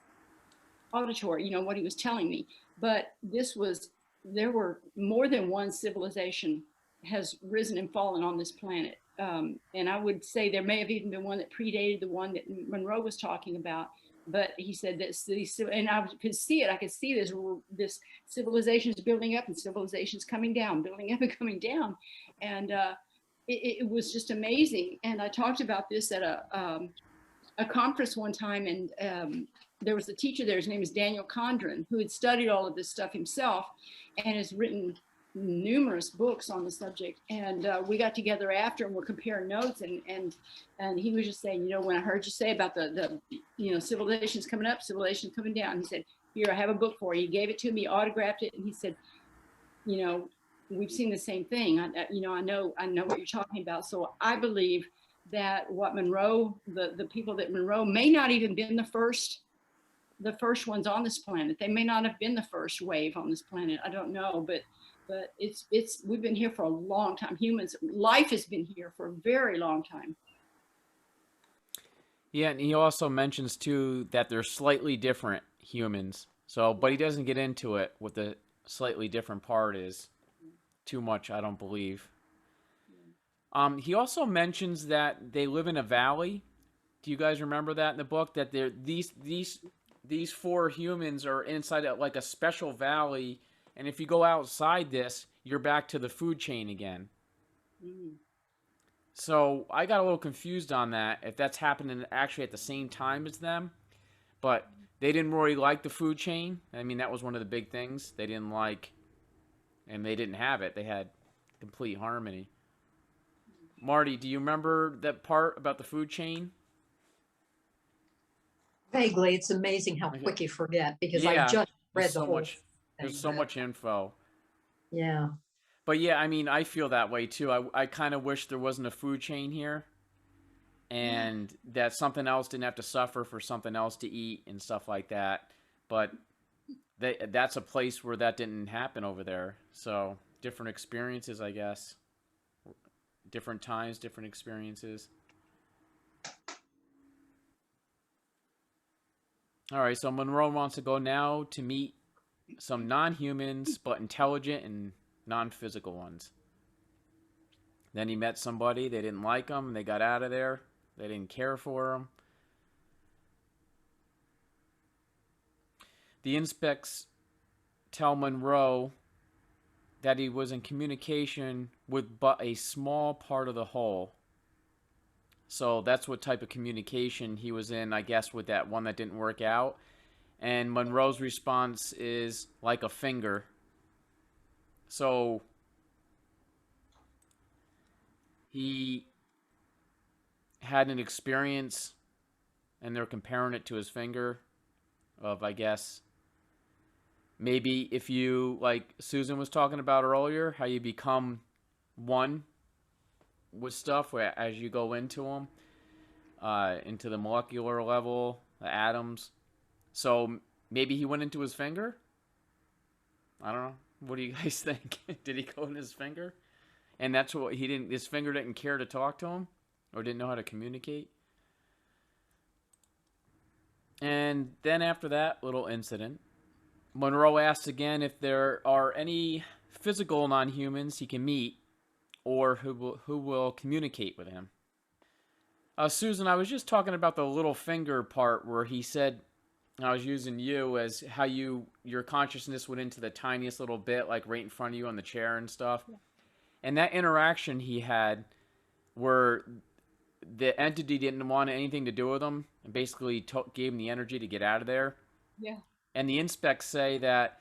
Speaker 4: auditory, what he was telling me. But there were more than one civilization has risen and fallen on this planet. And I would say there may have even been one that predated the one that Monroe was talking about. But he said that, and I could see it. I could see this civilization is building up and civilizations coming down, building up and coming down. And it was just amazing. And I talked about this at a conference one time, and there was a teacher there. His name is Daniel Condren, who had studied all of this stuff himself and has written numerous books on the subject. And we got together after and we're comparing notes, and he was just saying, when I heard you say about the civilizations coming up, civilizations coming down, he said, "Here, I have a book for you." He gave it to me, autographed it, and he said, "We've seen the same thing. I know what you're talking about." So I believe that what Monroe, the people that Monroe may not even been the first ones on this planet. They may not have been the first wave on this planet. I don't know, but we've been here for a long time. Life has been here for a very long time.
Speaker 1: Yeah, and he also mentions too that they're slightly different humans. So, but he doesn't get into it what the slightly different part is too much, I don't believe. He also mentions that they live in a valley. Do you guys remember that in the book? That these four humans are inside like a special valley, and if you go outside this, you're back to the food chain again. Mm. So I got a little confused on that, if that's happening actually at the same time as them. But they didn't really like the food chain. I mean, that was one of the big things they didn't like, and they didn't have it. They had complete harmony. Marty, do you remember that part about the food chain?
Speaker 7: Vaguely. It's amazing how quick you forget, because I just read the whole thing.
Speaker 1: There's so much info.
Speaker 7: Yeah.
Speaker 1: But yeah, I mean, I feel that way too. I kind of wish there wasn't a food chain here, and that something else didn't have to suffer for something else to eat and stuff like that. But that's a place where that didn't happen over there. So different experiences, I guess. Different times, different experiences. All right, so Monroe wants to go now to meet some non-humans, but intelligent and non-physical ones. Then he met somebody. They didn't like him. They got out of there. They didn't care for him. The Inspects tell Monroe that he was in communication with but a small part of the whole. So that's what type of communication he was in, I guess, with that one that didn't work out. And Monroe's response is like a finger. So he had an experience, and they're comparing it to his finger of, I guess, maybe if you, like Susan was talking about earlier, how you become one with stuff where as you go into them, into the molecular level, the atoms. So maybe he went into his finger? I don't know. What do you guys think? Did he go in his finger? And that's what he didn't, his finger didn't care to talk to him or didn't know how to communicate. And then after that little incident, Monroe asks again if there are any physical non-humans he can meet or who will communicate with him. Susan, I was just talking about the little finger part where he said, I was using you as how your consciousness went into the tiniest little bit, like right in front of you on the chair and stuff. Yeah. And that interaction he had where the entity didn't want anything to do with him and basically gave him the energy to get out of there.
Speaker 4: Yeah.
Speaker 1: And the Inspects say that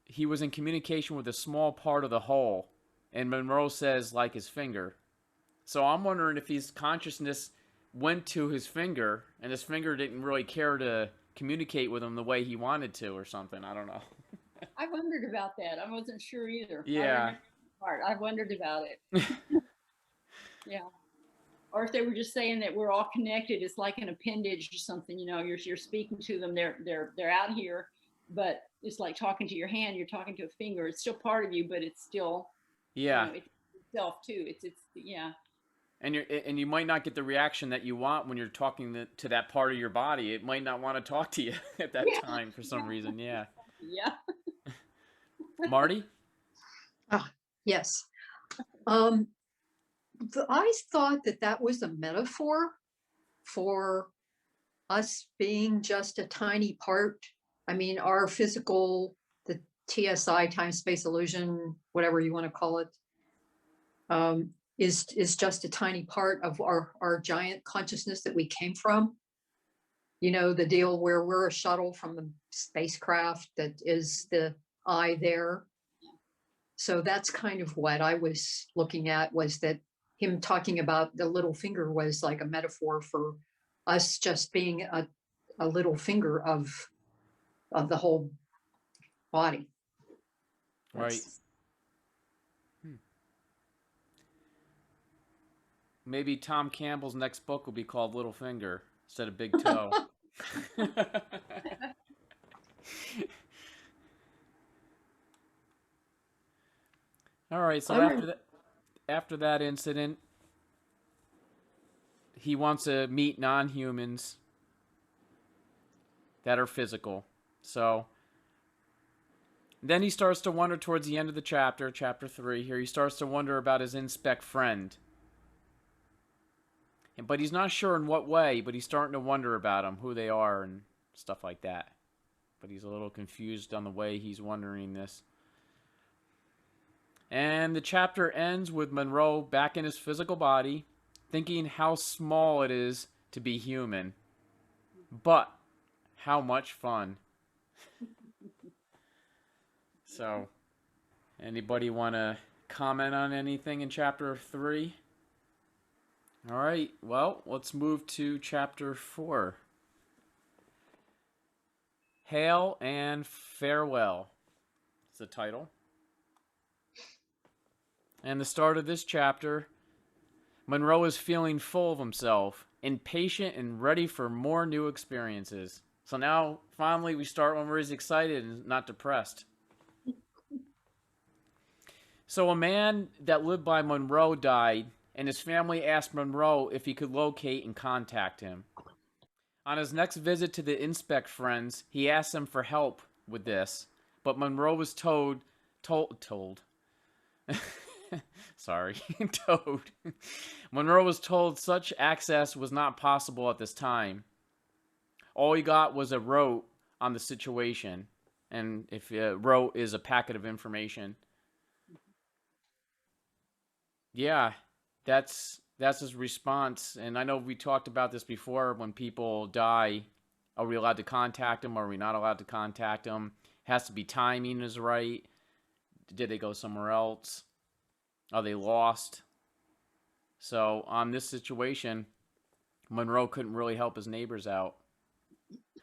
Speaker 1: he was in communication with a small part of the whole. And Monroe says, like his finger. So I'm wondering if his consciousness went to his finger, and his finger didn't really care to communicate with him the way he wanted to or something. I don't know.
Speaker 4: I wondered about that. I wasn't sure either.
Speaker 1: Yeah.
Speaker 4: I wondered about it. Yeah. Or if they were just saying that we're all connected, it's like an appendage or something, you know, you're speaking to them, they're out here, but it's like talking to your hand, you're talking to a finger. It's still part of you, but it's still,
Speaker 1: yeah,
Speaker 4: you know, it's itself too. It's yeah.
Speaker 1: And you might not get the reaction that you want when you're talking to that part of your body. It might not want to talk to you at that time for some reason. Yeah.
Speaker 4: Yeah.
Speaker 1: Marty?
Speaker 7: Yes. I thought that was a metaphor for us being just a tiny part. I mean, our physical, the TSI, time space illusion, whatever you want to call it, is just a tiny part of our giant consciousness that we came from. You know, the deal where we're a shuttle from the spacecraft that is the I there. So that's kind of what I was looking at, was that him talking about the little finger was like a metaphor for us just being a little finger of the whole body.
Speaker 1: Right. Maybe Tom Campbell's next book will be called Little Finger instead of Big Toe. All right, so after that incident, he wants to meet non-humans that are physical. So then he starts to wonder towards the end of the chapter 3 here, he starts to wonder about his Inspec friend. But he's not sure in what way, but he's starting to wonder about them, who they are and stuff like that. But he's a little confused on the way he's wondering this. And the chapter ends with Monroe back in his physical body, thinking how small it is to be human. But how much fun. So, anybody want to comment on anything in chapter 3? All right, well, let's move to chapter 4. Hail and Farewell is the title. And the start of this chapter, Monroe is feeling full of himself, impatient and ready for more new experiences. So now, finally, we start when he's excited and not depressed. So a man that lived by Monroe died, and his family asked Monroe if he could locate and contact him. On his next visit to the Inspec friends, he asked them for help with this, but Monroe was told. Sorry, told. Monroe was told such access was not possible at this time. All he got was a rote on the situation, and if rote is a packet of information. Yeah, that's his response. And I know we talked about this before. When people die, are we allowed to contact them? Are we not allowed to contact them? Has to be timing is right. Did they go somewhere else? Are they lost? So on this situation, Monroe couldn't really help his neighbors out.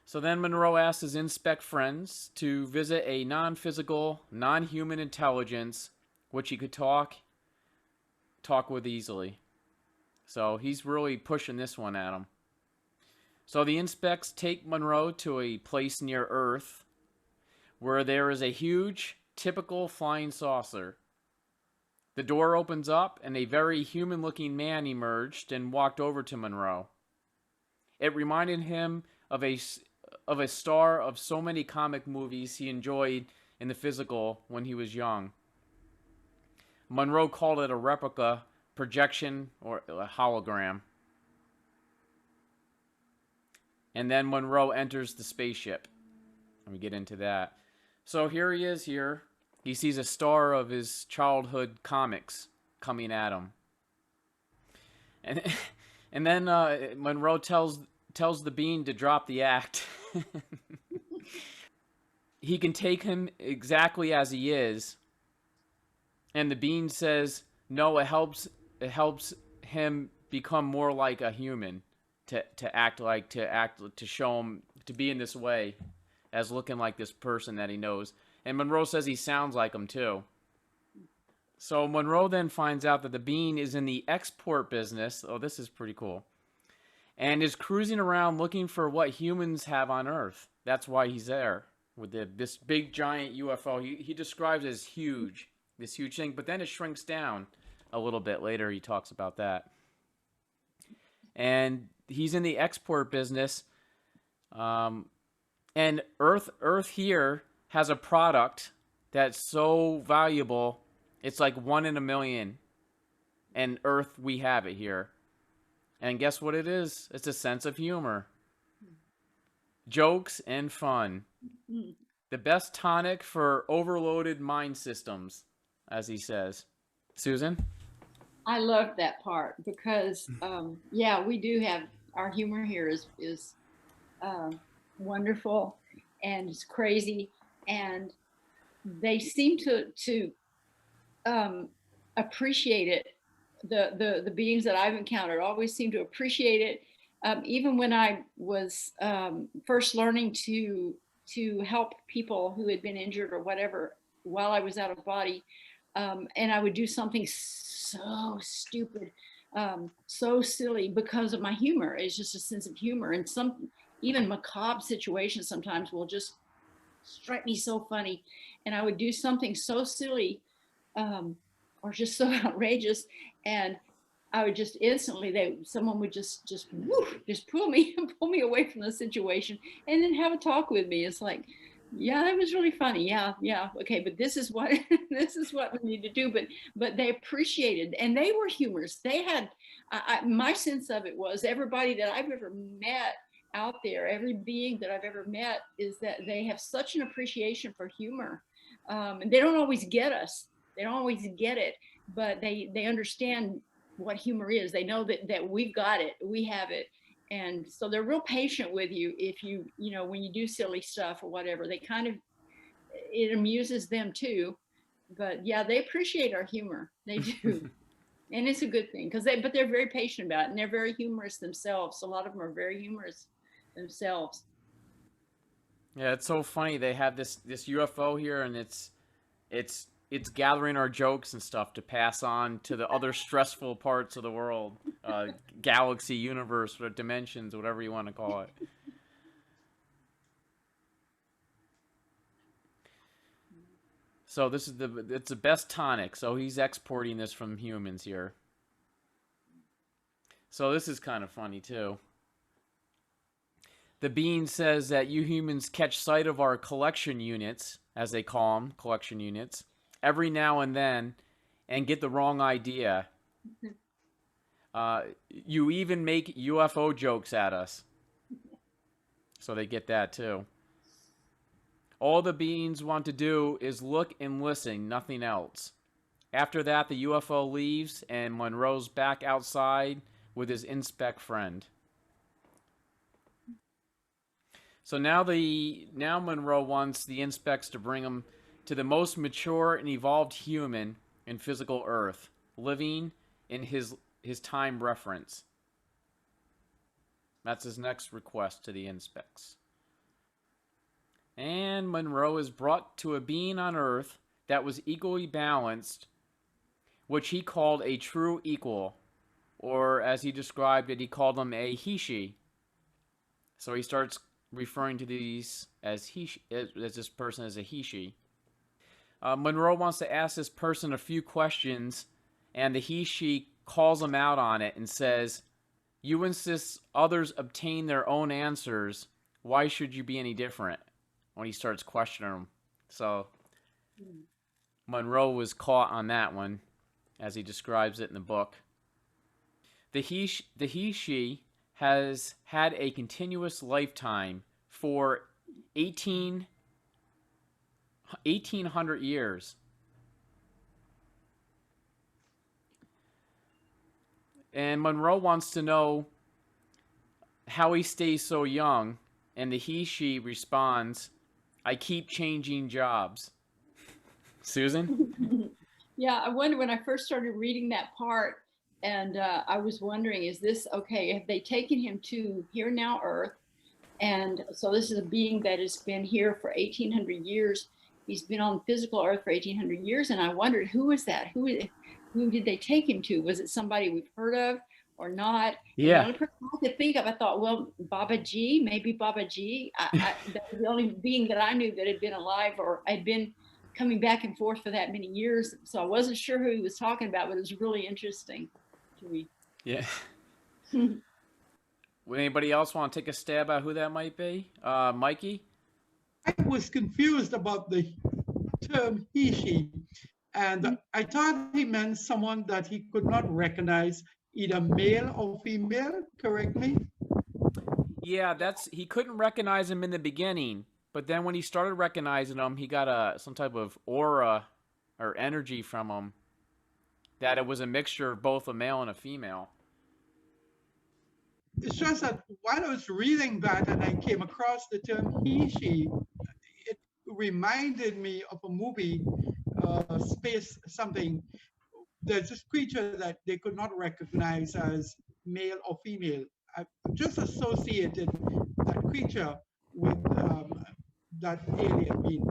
Speaker 1: So then Monroe asked his Inspec friends to visit a non-physical, non-human intelligence, which he could talk with easily. So he's really pushing this one at him. So the Inspecs take Monroe to a place near Earth where there is a huge, typical flying saucer. The door opens up and a very human-looking man emerged and walked over to Monroe. It reminded him of a star of so many comic movies he enjoyed in the physical when he was young. Monroe called it a replica, projection, or a hologram. And then Monroe enters the spaceship. Let me get into that. So here he is here. He sees a star of his childhood comics coming at him. And then Monroe tells the being to drop the act. He can take him exactly as he is. And the being says, no, it helps him become more like a human, to show him, to be in this way, as looking like this person that he knows. And Monroe says he sounds like him too. So Monroe then finds out that the being is in the export business. Oh, this is pretty cool. And is cruising around looking for what humans have on Earth. That's why he's there with this big giant UFO. He describes it as huge, this huge thing, but then it shrinks down a little bit later. He talks about that. And he's in the export business. And Earth here has a product that's so valuable, it's like 1 in a million. And Earth, we have it here. And guess what it is? It's a sense of humor. Jokes and fun. The best tonic for overloaded mind systems, as he says. Susan?
Speaker 4: I love that part because, yeah, we do have, our humor here is wonderful and it's crazy. And they seem to appreciate it. The beings that I've encountered always seem to appreciate it. Even when I was first learning to help people who had been injured or whatever while I was out of body, and I would do something so stupid, so silly because of my humor. It's just a sense of humor, and some even macabre situations sometimes will just strike me so funny, and I would do something so silly or just so outrageous, and I would just instantly someone would just pull me away from the situation and then have a talk with me. It's like, yeah, that was really funny. Yeah, okay, but this is what this is what we need to do. But they appreciated, and they were humorous. They had my sense of it was everybody that I've ever met out there, every being that I've ever met, is that they have such an appreciation for humor, and they don't always get us. They don't always get it, but they understand what humor is. They know that we've got it, we have it. And so they're real patient with you if you know, when you do silly stuff or whatever, they kind of, it amuses them too. But yeah, they appreciate our humor. They do. And it's a good thing but they're very patient about it, and they're very humorous themselves. A lot of them are very humorous themselves.
Speaker 1: Yeah, it's so funny. They have this UFO here, and it's gathering our jokes and stuff to pass on to the other stressful parts of the world, galaxy, universe, or dimensions, whatever you want to call it. So it's the best tonic. So he's exporting this from humans here. So this is kind of funny too. The being says that you humans catch sight of our collection units, as they call them, collection units, every now and then, and get the wrong idea. You even make UFO jokes at us. So they get that too. All the beings want to do is look and listen, nothing else. After that, the UFO leaves, and Monroe's back outside with his Inspec friend. So now Monroe wants the Inspecs to bring him to the most mature and evolved human in physical Earth, living in his time reference. That's his next request to the Inspecs. And Monroe is brought to a being on Earth that was equally balanced, which he called a true equal, or as he described it, he called them a he-she. So he starts referring to these as this person as a he-she. Monroe wants to ask this person a few questions, and the he-she calls him out on it and says, "You insist others obtain their own answers. Why should you be any different?" When he starts questioning him. So Monroe was caught on that one, as he describes it in the book. The he-she has had a continuous lifetime for 1800 years. And Monroe wants to know how he stays so young, and the he-she responds, "I keep changing jobs." Susan?
Speaker 4: Yeah, I wonder when I first started reading that part, and I was wondering, is this okay? Have they taken him to here now Earth? And so this is a being that has been here for 1800 years. He's been on physical Earth for 1800 years, and I wondered, who is that? Who did they take him to? Was it somebody we've heard of or not?
Speaker 1: Yeah.
Speaker 4: And the only person I could think of, I thought, well, Baba G, maybe Baba G. That was the only being that I knew that had been alive or had been coming back and forth for that many years. So I wasn't sure who he was talking about, but it was really interesting to me.
Speaker 1: Yeah. Would anybody else want to take a stab at who that might be? Mikey?
Speaker 3: I was confused about the term he-she, and I thought he meant someone that he could not recognize, either male or female, correct me?
Speaker 1: Yeah, he couldn't recognize him in the beginning, but then when he started recognizing him, he got some type of aura or energy from him that it was a mixture of both a male and a female.
Speaker 3: It's just that while I was reading that and I came across the term he-she, it reminded me of a movie, Space something. There's this creature that they could not recognize as male or female. I just associated that creature with that alien being.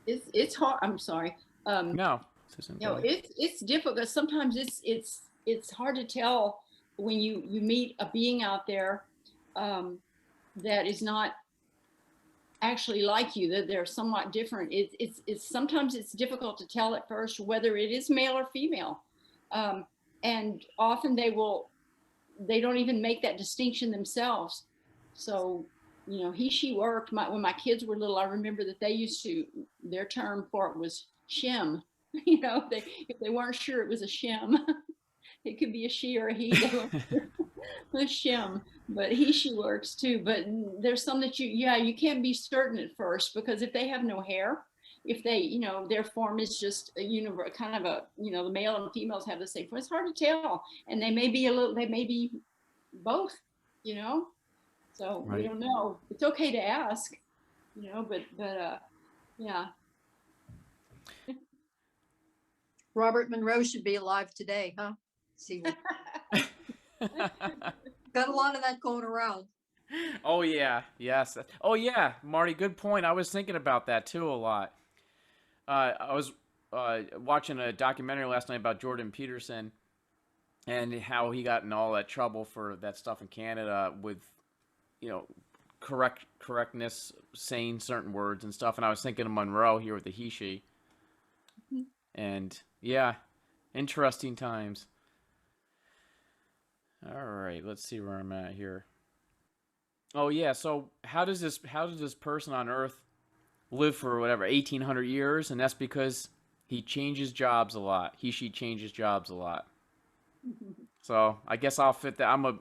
Speaker 4: It's hard. I'm sorry.
Speaker 1: No.
Speaker 4: You know, it's difficult. Sometimes it's hard to tell when you meet a being out there that is not actually like you, that they're somewhat different. It's sometimes it's difficult to tell at first whether it is male or female, and often they don't even make that distinction themselves. So you know, he-she worked. When my kids were little, I remember that their term for it was shim. You know, if they weren't sure it was a shim, it could be a she or a he. They weren't sure. A shim, but he-she works too. But there's some that you can't be certain at first, because if they have no hair, if they, you know, their form is just a kind of a, you know, the male and females have the same form. It's hard to tell, and they may be both, you know. So
Speaker 1: Right.
Speaker 4: we don't know. It's okay to ask, you know, but yeah.
Speaker 7: Robert Monroe should be alive today, huh? See, got a lot of that going around.
Speaker 1: Oh yeah, yes. Oh yeah, Marty, good point. I was thinking about that too a lot. I was watching a documentary last night about Jordan Peterson and how he got in all that trouble for that stuff in Canada with, you know, correctness, saying certain words and stuff. And I was thinking of Monroe here with the he-she. And yeah, interesting times. All right, let's see where I'm at here. Oh yeah. So how does this person on Earth live for whatever 1,800 years? And that's because he changes jobs a lot. She changes jobs a lot. So I guess I'll fit that.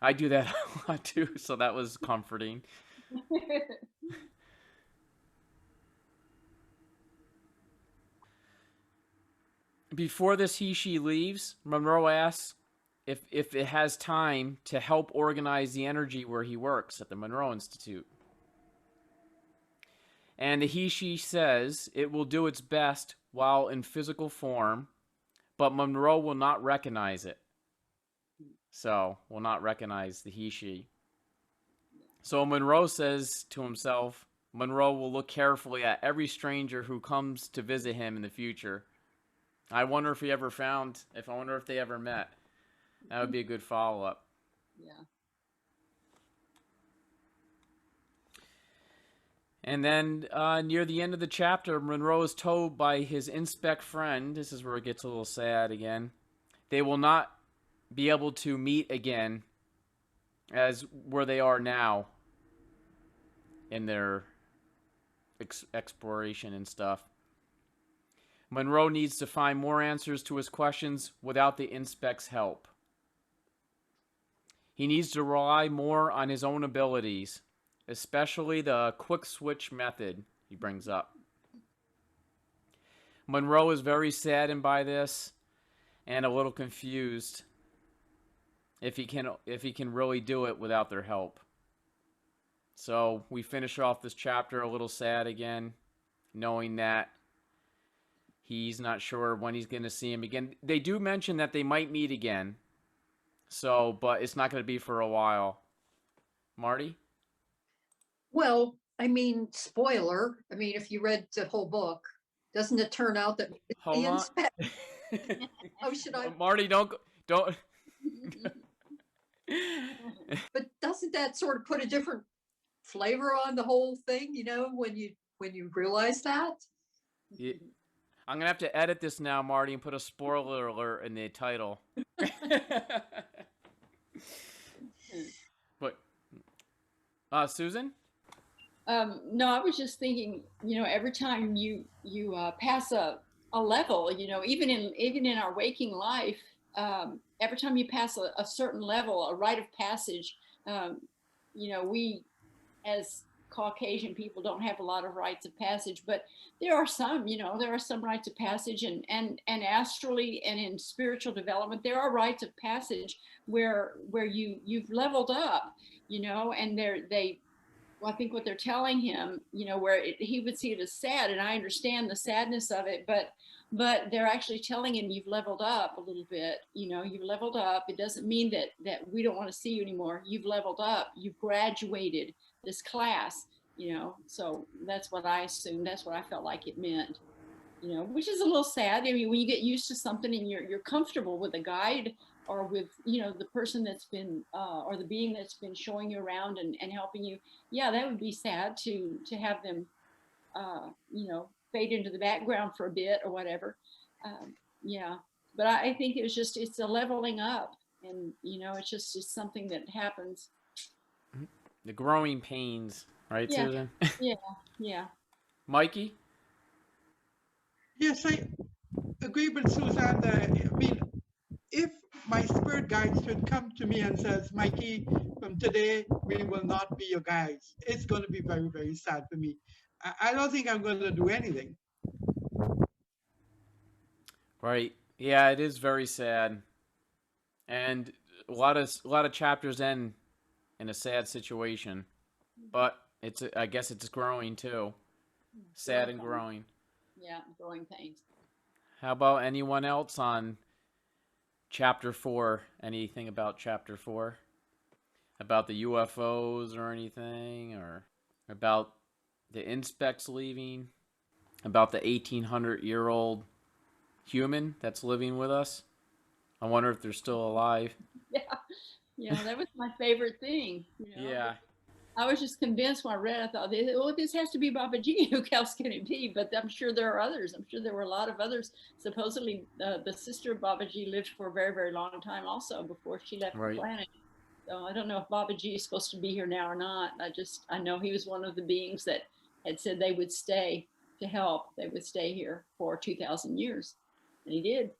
Speaker 1: I do that a lot too. So that was comforting. Before this she leaves, Monroe asks if it has time to help organize the energy where he works at the Monroe Institute. And the she says it will do its best while in physical form, but Monroe will not recognize it. So, will not recognize the she. So Monroe says to himself, Monroe will look carefully at every stranger who comes to visit him in the future. I wonder if I wonder if they ever met. That would be a good follow-up.
Speaker 4: Yeah.
Speaker 1: And then near the end of the chapter, Monroe is told by his Inspec friend, this is where it gets a little sad again, they will not be able to meet again as where they are now in their exploration and stuff. Monroe needs to find more answers to his questions without the Inspec's help. He needs to rely more on his own abilities, especially the quick switch method he brings up. Monroe is very saddened by this and a little confused if he can really do it without their help. So we finish off this chapter a little sad again, knowing that he's not sure when he's going to see him again. They do mention that they might meet again, so but it's not going to be for a while. Marty?
Speaker 7: Well, I mean, spoiler. I mean, if you read the whole book, doesn't it turn out that it's the
Speaker 1: Hold on.
Speaker 7: Inspec? Oh, should I?
Speaker 1: Marty, don't.
Speaker 7: But doesn't that sort of put a different flavor on the whole thing? You know, when you realize that.
Speaker 1: Yeah. I'm gonna have to edit this now, Marty, and put a spoiler alert in the title. But, Susan?
Speaker 4: No, I was just thinking, every time you pass a level, even in our waking life, every time you pass a certain level, a rite of passage, we as Caucasian people don't have a lot of rites of passage, but there are some, there are some rites of passage, and astrally and in spiritual development, there are rites of passage where you've leveled up, and well, I think what they're telling him, where he would see it as sad, and I understand the sadness of it, but they're actually telling him you've leveled up a little bit. You've leveled up. It doesn't mean that we don't want to see you anymore. You've leveled up. You've graduated this class. So that's what I assumed. That's what I felt like it meant. Which is a little sad. I mean, when you get used to something and you're comfortable with a guide or with the person that's been or the being that's been showing you around and helping you, yeah, that would be sad to have them fade into the background for a bit or whatever. Yeah, but I think it's a leveling up, and it's something that happens.
Speaker 1: The growing pains, right,
Speaker 4: Yeah.
Speaker 1: Susan?
Speaker 4: Yeah.
Speaker 1: Mikey?
Speaker 3: Yes, I agree with Suzanne that, I mean, if my spirit guide should come to me and says, Mikey, from today, we will not be your guides, it's going to be very, very sad for me. I don't think I'm going to do anything.
Speaker 1: Right. Yeah, it is very sad. And a lot of chapters end in a sad situation. But I guess it's growing too. Sad and growing.
Speaker 4: Yeah, growing pains.
Speaker 1: How about anyone else on chapter 4? Anything about chapter 4? About the UFOs or anything? Or about the Inspecs leaving? About the 1,800-year-old human that's living with us? I wonder if they're still alive.
Speaker 4: Yeah, that was my favorite thing.
Speaker 1: Yeah.
Speaker 4: I was just convinced when I read it. I thought, this has to be Babaji. Who else can it be? But I'm sure there are others. I'm sure there were a lot of others. Supposedly, the sister of Babaji lived for a very, very long time also before she left the planet. So I don't know if Baba G is supposed to be here now or not. I know he was one of the beings that had said they would stay to help. They would stay here for 2,000 years. And he did.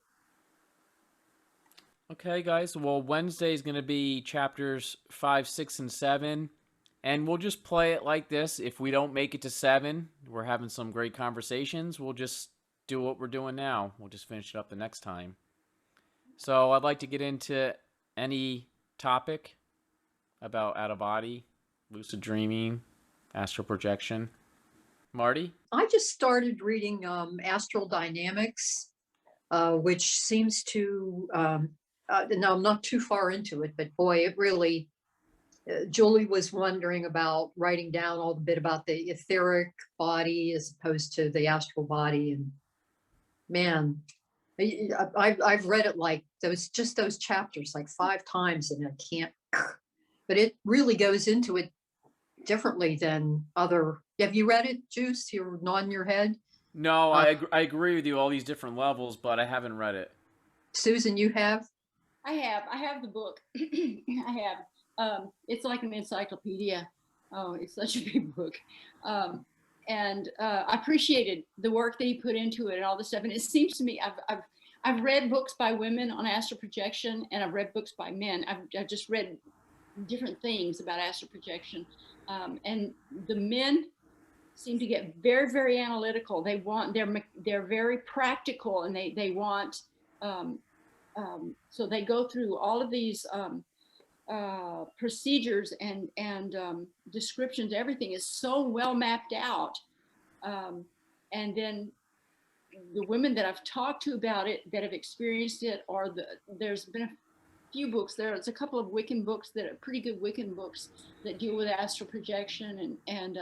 Speaker 1: Okay, guys. Well, Wednesday is going to be chapters 5, 6, and 7. And we'll just play it like this. If we don't make it to 7, we're having some great conversations. We'll just do what we're doing now. We'll just finish it up the next time. So I'd like to get into any topic about out of body, lucid dreaming, astral projection. Marty?
Speaker 7: I just started reading Astral Dynamics, which seems to, no, I'm not too far into it, but boy, it really, Julie was wondering about writing down all the bit about the etheric body as opposed to the astral body. And man, I've read it like those chapters like 5 times and I can't, but it really goes into it differently than other. Have you read it, Juice? You're nodding your head.
Speaker 1: No, I agree with you, all these different levels, but I haven't read it.
Speaker 7: Susan, you have?
Speaker 4: I have the book. I have. It's like an encyclopedia. Oh, it's such a big book. And I appreciated the work that he put into it and all this stuff. And it seems to me, I've read books by women on astral projection, and I've read books by men. I've just read different things about astral projection. And the men seem to get very, very analytical. They're very practical, and they want, so they go through all of these procedures and descriptions. Everything is so well mapped out. And then the women that I've talked to about it, that have experienced it, there's been a few books. There's a couple of Wiccan books that are pretty good Wiccan books that deal with astral projection, and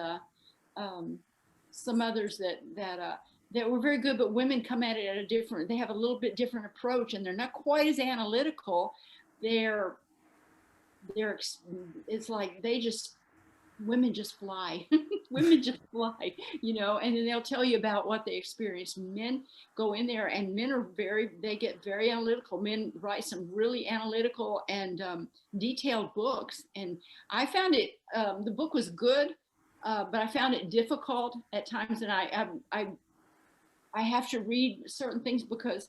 Speaker 4: some others that were very good, but women come at it at they have a little bit different approach, and they're not quite as analytical. It's like women just fly. Women just fly, and then they'll tell you about what they experience. Men go in there, and men they get very analytical. Men write some really analytical and detailed books. And I found it, the book was good, but I found it difficult at times. And I have to read certain things because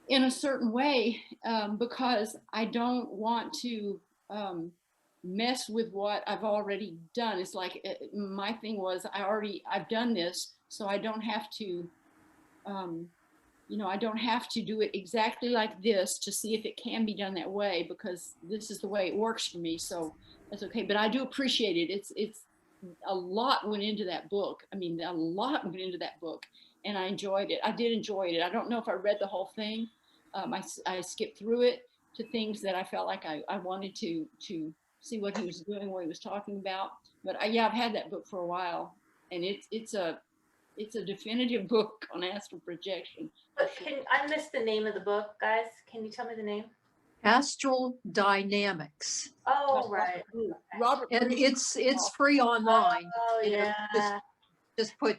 Speaker 4: in a certain way, because I don't want to, mess with what I've already done. It's like my thing was I've done this, so I don't have to, I don't have to do it exactly like this to see if it can be done that way, because this is the way it works for me. So that's okay. But I do appreciate it. It's a lot went into that book. I mean, a lot went into that book, and I enjoyed it. I did enjoy it. I don't know if I read the whole thing. I skipped through it to things that I felt like I wanted to see what he was doing, what he was talking about. But I've had that book for a while, and it's a definitive book on astral projection.
Speaker 6: But I missed the name of the book, guys. Can you tell me the name?
Speaker 7: Astral Dynamics.
Speaker 6: Oh, right.
Speaker 4: Robert.
Speaker 7: And it's free online.
Speaker 6: Oh, yeah.
Speaker 7: Just put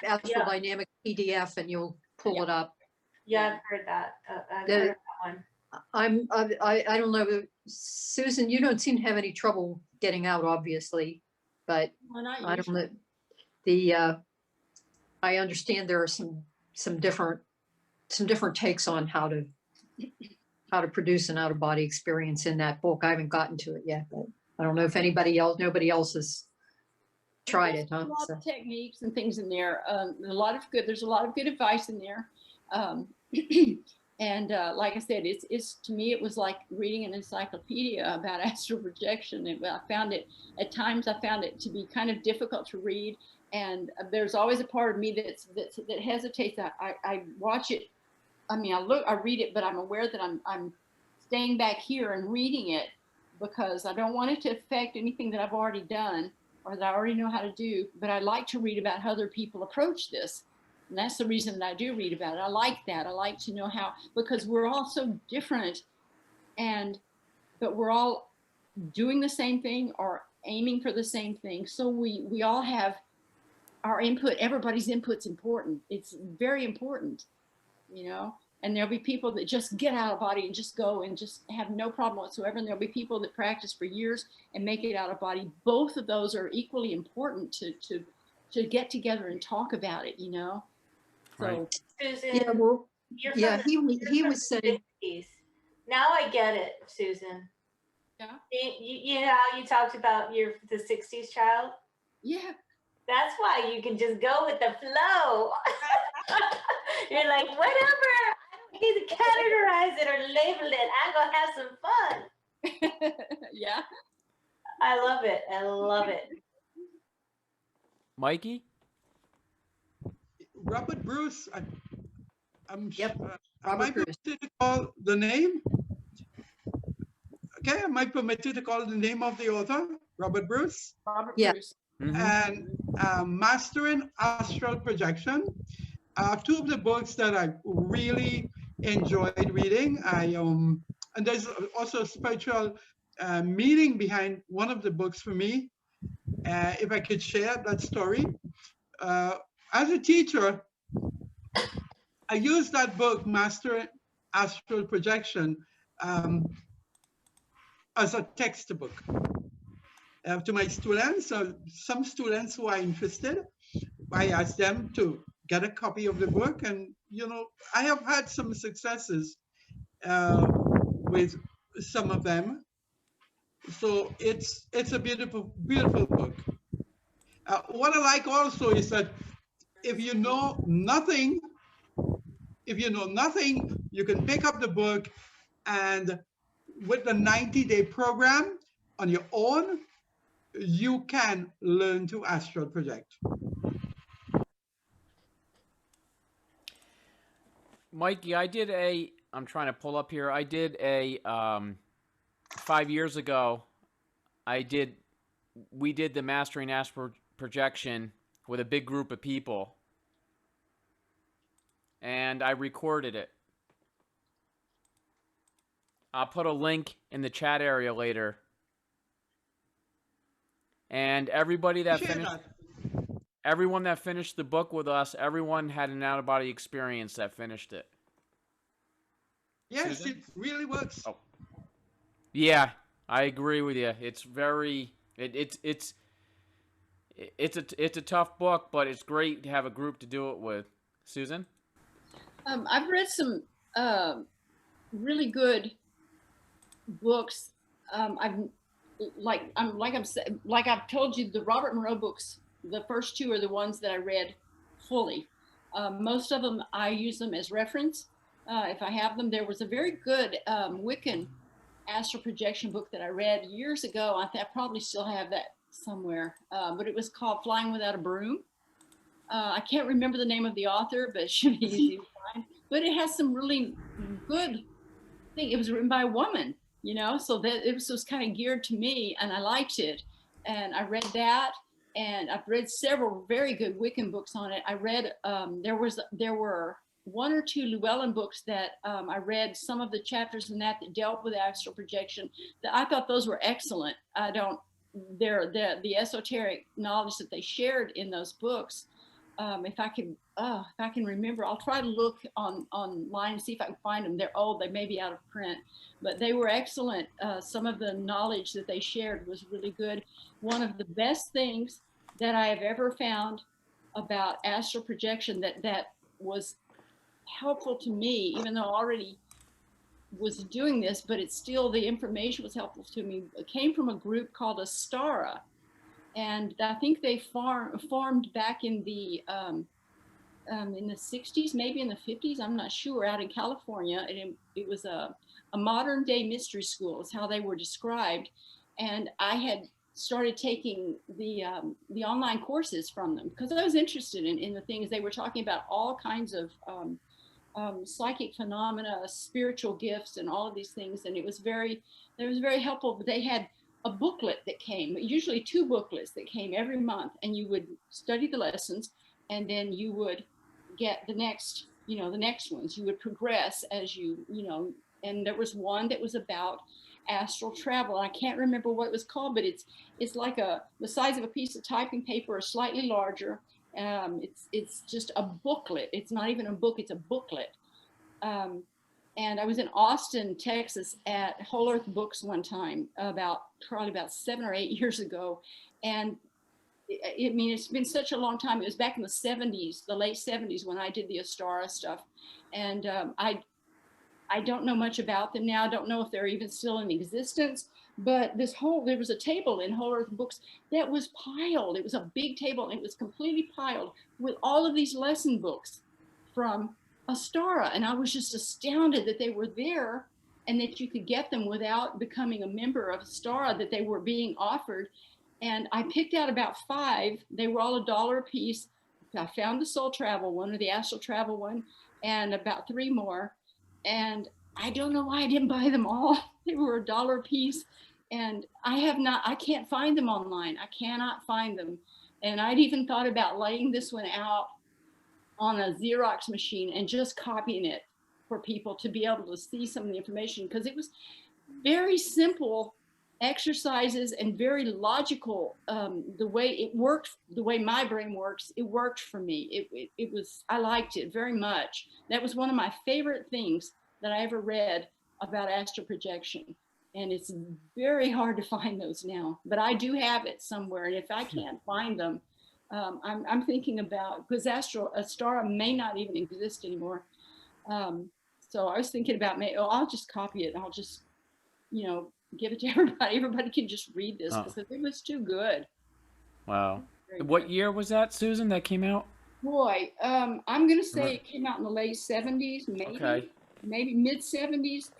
Speaker 7: Astral Dynamics PDF and you'll pull it up.
Speaker 6: Yeah, I've heard that. I've heard that one.
Speaker 7: I don't know, Susan, you don't seem to have any trouble getting out, obviously, but I don't know. I understand there are some different takes on how to produce an out-of-body experience in that book. I haven't gotten to it yet, but I don't know if nobody else has tried it, huh?
Speaker 4: A lot of techniques and things in there. There's a lot of good advice in there. And like I said, it's to me, it was like reading an encyclopedia about astral projection. And at times I found it to be kind of difficult to read. And there's always a part of me that hesitates. I watch it. I mean, I read it, but I'm aware that I'm staying back here and reading it because I don't want it to affect anything that I've already done or that I already know how to do. But I like to read about how other people approach this. And that's the reason that I do read about it. I like that. I like to know how, because we're all so different, but we're all doing the same thing or aiming for the same thing. So we all have our input. Everybody's input's important. It's very important, And there'll be people that just get out of body and just go and just have no problem whatsoever. And there'll be people that practice for years and make it out of body. Both of those are equally important to get together and talk about it, you know? So,
Speaker 1: Right.
Speaker 6: Susan,
Speaker 7: Yeah, well,
Speaker 6: you're from
Speaker 7: yeah,
Speaker 6: the,
Speaker 7: he
Speaker 6: you're
Speaker 7: was
Speaker 6: from
Speaker 7: saying,
Speaker 6: the 60s. Now I get it, Susan.
Speaker 4: yeah.
Speaker 6: You know how you talked about the 60s child?
Speaker 4: Yeah.
Speaker 6: That's why you can just go with the flow. You're like, whatever. I don't need to categorize it or label it. I'm going to have some fun.
Speaker 4: Yeah.
Speaker 6: I love it. I love it.
Speaker 1: Mikey?
Speaker 3: Robert Bruce, I'm
Speaker 7: Yep,
Speaker 3: am I
Speaker 7: Robert Bruce.
Speaker 3: permitted to call the name? Okay, am I permitted to call the name of the author? Robert Bruce?
Speaker 4: Robert
Speaker 7: Yeah.
Speaker 4: Bruce.
Speaker 1: Mhm.
Speaker 3: And Mastering Astral Projection. Two of the books that I really enjoyed reading. And there's also a spiritual meaning behind one of the books for me. If I could share that story. As a teacher, I used that book, Mastering Astral Projection, as a textbook to my students. Some students who are interested, I asked them to get a copy of the book, and I have had some successes with some of them. So it's a beautiful book. What I like also is that if you know nothing, you can pick up the book, and with the 90-day program on your own, you can learn to astral project.
Speaker 1: Mikey, I'm trying to pull up here. I did 5 years ago, we did the Mastering Astral Projection with a big group of people. And I recorded it. I'll put a link in the chat area later. And everybody that everyone that finished the book with us, everyone had an out-of-body experience that finished it.
Speaker 3: Yes,
Speaker 1: Susan?
Speaker 3: it really works.
Speaker 1: Oh. Yeah, I agree with you. It's very it's a tough book, but it's great to have a group to do it with. Susan?
Speaker 4: I've read some really good books. I've told you, the Robert Monroe books, the first two are the ones that I read fully. Most of them, I use them as reference if I have them. There was a very good Wiccan astral projection book that I read years ago. I probably still have that somewhere, but it was called Flying Without a Broom. I can't remember the name of the author, but it should be easy to find. But it has some really good thing. It was written by a woman, so that it was kind of geared to me, and I liked it. And I read that, and I've read several very good Wiccan books on it. I read there were one or two Llewellyn books that I read some of the chapters in that dealt with astral projection. That I thought those were excellent. The esoteric knowledge that they shared in those books. If I can remember, I'll try to look online and see if I can find them. They're old, they may be out of print, but they were excellent. Some of the knowledge that they shared was really good. One of the best things that I have ever found about astral projection that was helpful to me, even though I already was doing this, but it's still, the information was helpful to me. It came from a group called Astara. And I think they formed back in the 60s, maybe in the 50s, I'm not sure, out in California. It was a modern day mystery school is how they were described. And I had started taking the online courses from them because I was interested in the things they were talking about, all kinds of psychic phenomena, spiritual gifts, and all of these things. And it was very helpful. But they had a booklet that came, usually 2 booklets that came every month, and you would study the lessons, and then you would get the next ones. You would progress as and there was one that was about astral travel. I can't remember what it was called, but it's like the size of a piece of typing paper or slightly larger. It's just a booklet. It's not even a book, it's a booklet. And I was in Austin, Texas at Whole Earth Books one time, probably about 7 or 8 years ago. And I mean, it's been such a long time. It was back in the 70s, the late 70s, when I did the Astara stuff. And I don't know much about them now. I don't know if they're even still in existence. But there was a table in Whole Earth Books that was piled. It was a big table, and it was completely piled with all of these lesson books from Astara. And I was just astounded that they were there and that you could get them without becoming a member of Astara, that they were being offered. And I picked out about 5. They were all $1 a piece. I found the Soul Travel one, or the Astral Travel one, and about 3 more. And I don't know why I didn't buy them all. They were $1 a piece. And I can't find them online. I cannot find them. And I'd even thought about laying this one out on a Xerox machine and just copying it for people to be able to see some of the information, because it was very simple exercises and very logical. The way it worked, the way my brain works, it worked for me. I liked it very much. That was one of my favorite things that I ever read about astral projection. And it's very hard to find those now, but I do have it somewhere. And if I can't find them, I'm thinking about, because Astara may not even exist anymore. So I was thinking about, I'll just copy it. I'll just, give it to everybody. Everybody can just read this because it was too good.
Speaker 1: Wow. What year was that, Susan, that came out?
Speaker 4: Boy, I'm going to say it came out in the late 70s, maybe mid 70s.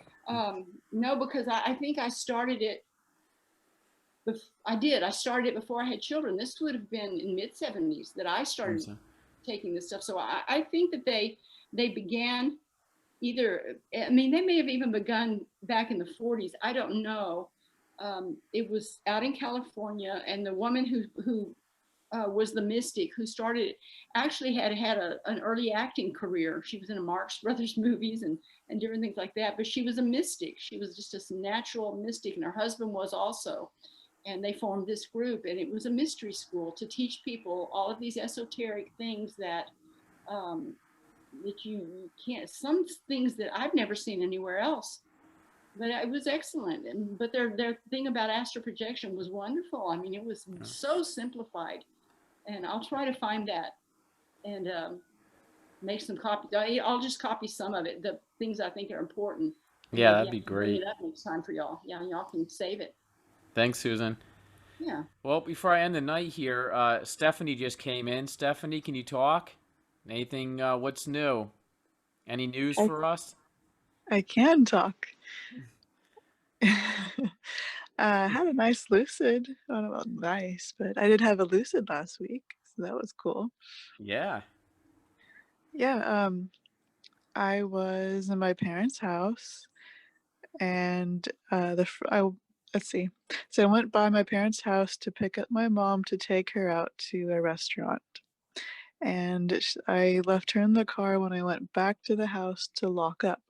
Speaker 4: No, because I think I started it. I started it before I had children. This would have been in mid 70s that I started taking this stuff. So I think that they began either, I mean, they may have even begun back in the 40s. I don't know. It was out in California, and the woman who was the mystic who started it actually had an early acting career. She was in a Marx Brothers movies and different things like that, but she was a mystic. She was just a natural mystic, and her husband was also. And they formed this group, and it was a mystery school to teach people all of these esoteric things that that you can't, some things that I've never seen anywhere else. But it was excellent. But their thing about astral projection was wonderful. I mean, it was so simplified. And I'll try to find that and make some copies. I'll just copy some of it, the things I think are important.
Speaker 1: Yeah, that'd be great.
Speaker 4: Bring it up next time for y'all. Yeah, y'all can save it.
Speaker 1: Thanks, Susan.
Speaker 4: Yeah.
Speaker 1: Well, before I end the night here, Stephanie just came in. Stephanie, can you talk? Anything, what's new? Any news for us?
Speaker 9: I can talk. I had a nice lucid. I don't know about nice, but I did have a lucid last week, so that was cool.
Speaker 1: Yeah.
Speaker 9: Yeah, I was in my parents' house, and let's see. So I went by my parents' house to pick up my mom to take her out to a restaurant. And I left her in the car when I went back to the house to lock up.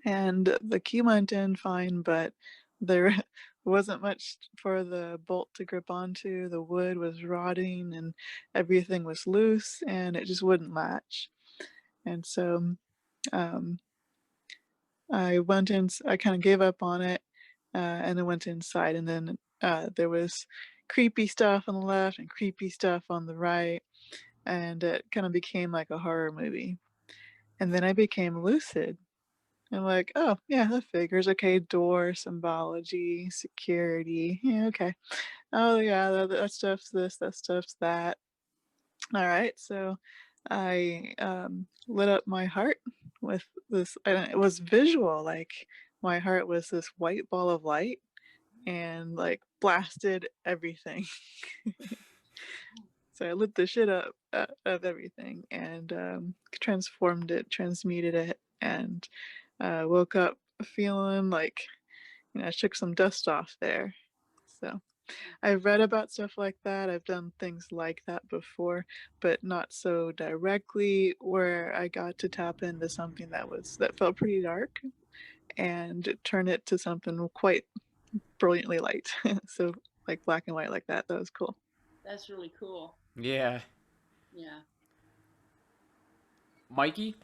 Speaker 9: And the key went in fine, but there wasn't much for the bolt to grip onto. The wood was rotting and everything was loose, and it just wouldn't latch. And so I went in, I kind of gave up on it, and then went inside, and then there was creepy stuff on the left and creepy stuff on the right, and it kind of became like a horror movie. And then I became lucid. I'm like, oh, yeah, that figures. Okay, door, symbology, security. Yeah, okay. Oh, yeah, that stuff's this, that stuff's that. All right, so I lit up my heart with this, and it was visual. Like, my heart was this white ball of light and, like, blasted everything. So I lit the shit up of everything and transformed it, transmuted it, and woke up feeling like, I shook some dust off there. So I've read about stuff like that. I've done things like that before, but not so directly, where I got to tap into something that felt pretty dark and turn it to something quite brilliantly light. So like black and white like that. That was cool.
Speaker 4: That's really cool.
Speaker 1: Yeah.
Speaker 4: Yeah.
Speaker 1: Mikey?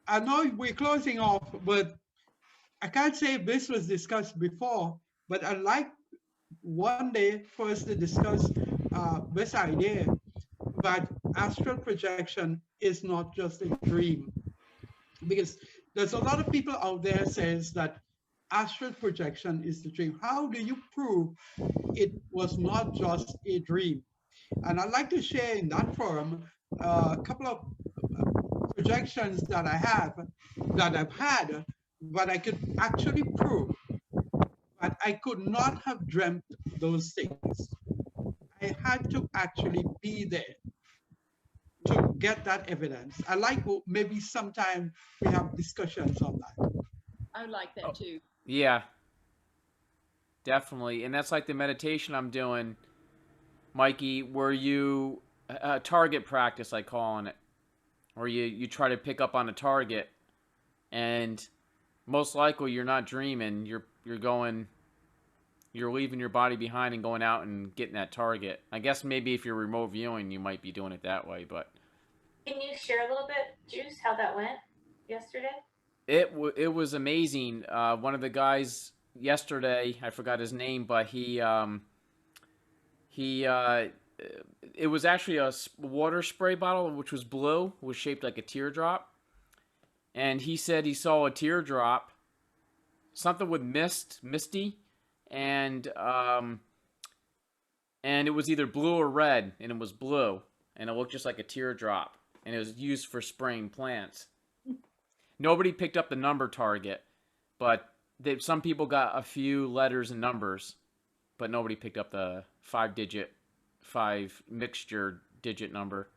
Speaker 3: I know we're closing off, but I can't say if this was discussed before, but I'd like one day for us to discuss this idea that astral projection is not just a dream. Because there's a lot of people out there says that astral projection is the dream. How do you prove it was not just a dream? And I'd like to share in that forum a couple of projections that I have, that I've had, but I could actually prove that I could not have dreamt those things. I had to actually be there to get that evidence. I like maybe sometime we have discussions on that.
Speaker 4: I would like that too.
Speaker 1: Yeah, definitely. And that's like the meditation I'm doing, Mikey, where you target practice, I call on it, where you try to pick up on a target, and most likely you're not dreaming. You're leaving your body behind and going out and getting that target. I guess maybe if you're remote viewing, you might be doing it that way. But
Speaker 6: Can you share a little bit, Juice, how that went yesterday?
Speaker 1: it was amazing. One of the guys yesterday, I forgot his name, but it was actually a water spray bottle, which was blue, was shaped like a teardrop. And he said he saw a teardrop, something with misty, and it was either blue or red, and it was blue, and it looked just like a teardrop, and it was used for spraying plants. Nobody picked up the number target, but some people got a few letters and numbers, but nobody picked up the 5 mixture digit number.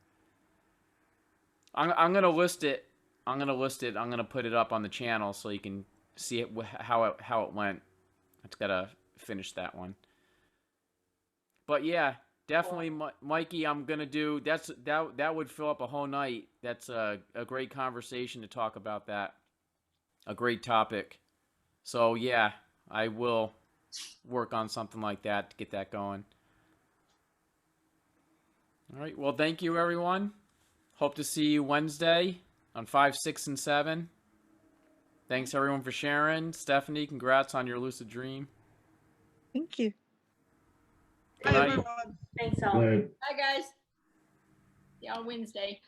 Speaker 1: I'm gonna list it. I'm gonna put it up on the channel so you can see it, how it went. I just gotta finish that one. But yeah, definitely, Mikey. I'm gonna do that would fill up a whole night. That's a great conversation to talk about that. A great topic. So yeah, I will work on something like that to get that going. All right. Well, thank you, everyone. Hope to see you Wednesday on 5, 6, and 7. Thanks, everyone, for sharing. Stephanie, congrats on your lucid dream.
Speaker 9: Thank you.
Speaker 1: Good
Speaker 3: Bye,
Speaker 1: night.
Speaker 3: everyone.
Speaker 6: Thanks, all.
Speaker 2: Right.
Speaker 4: Bye, guys. See you on Wednesday.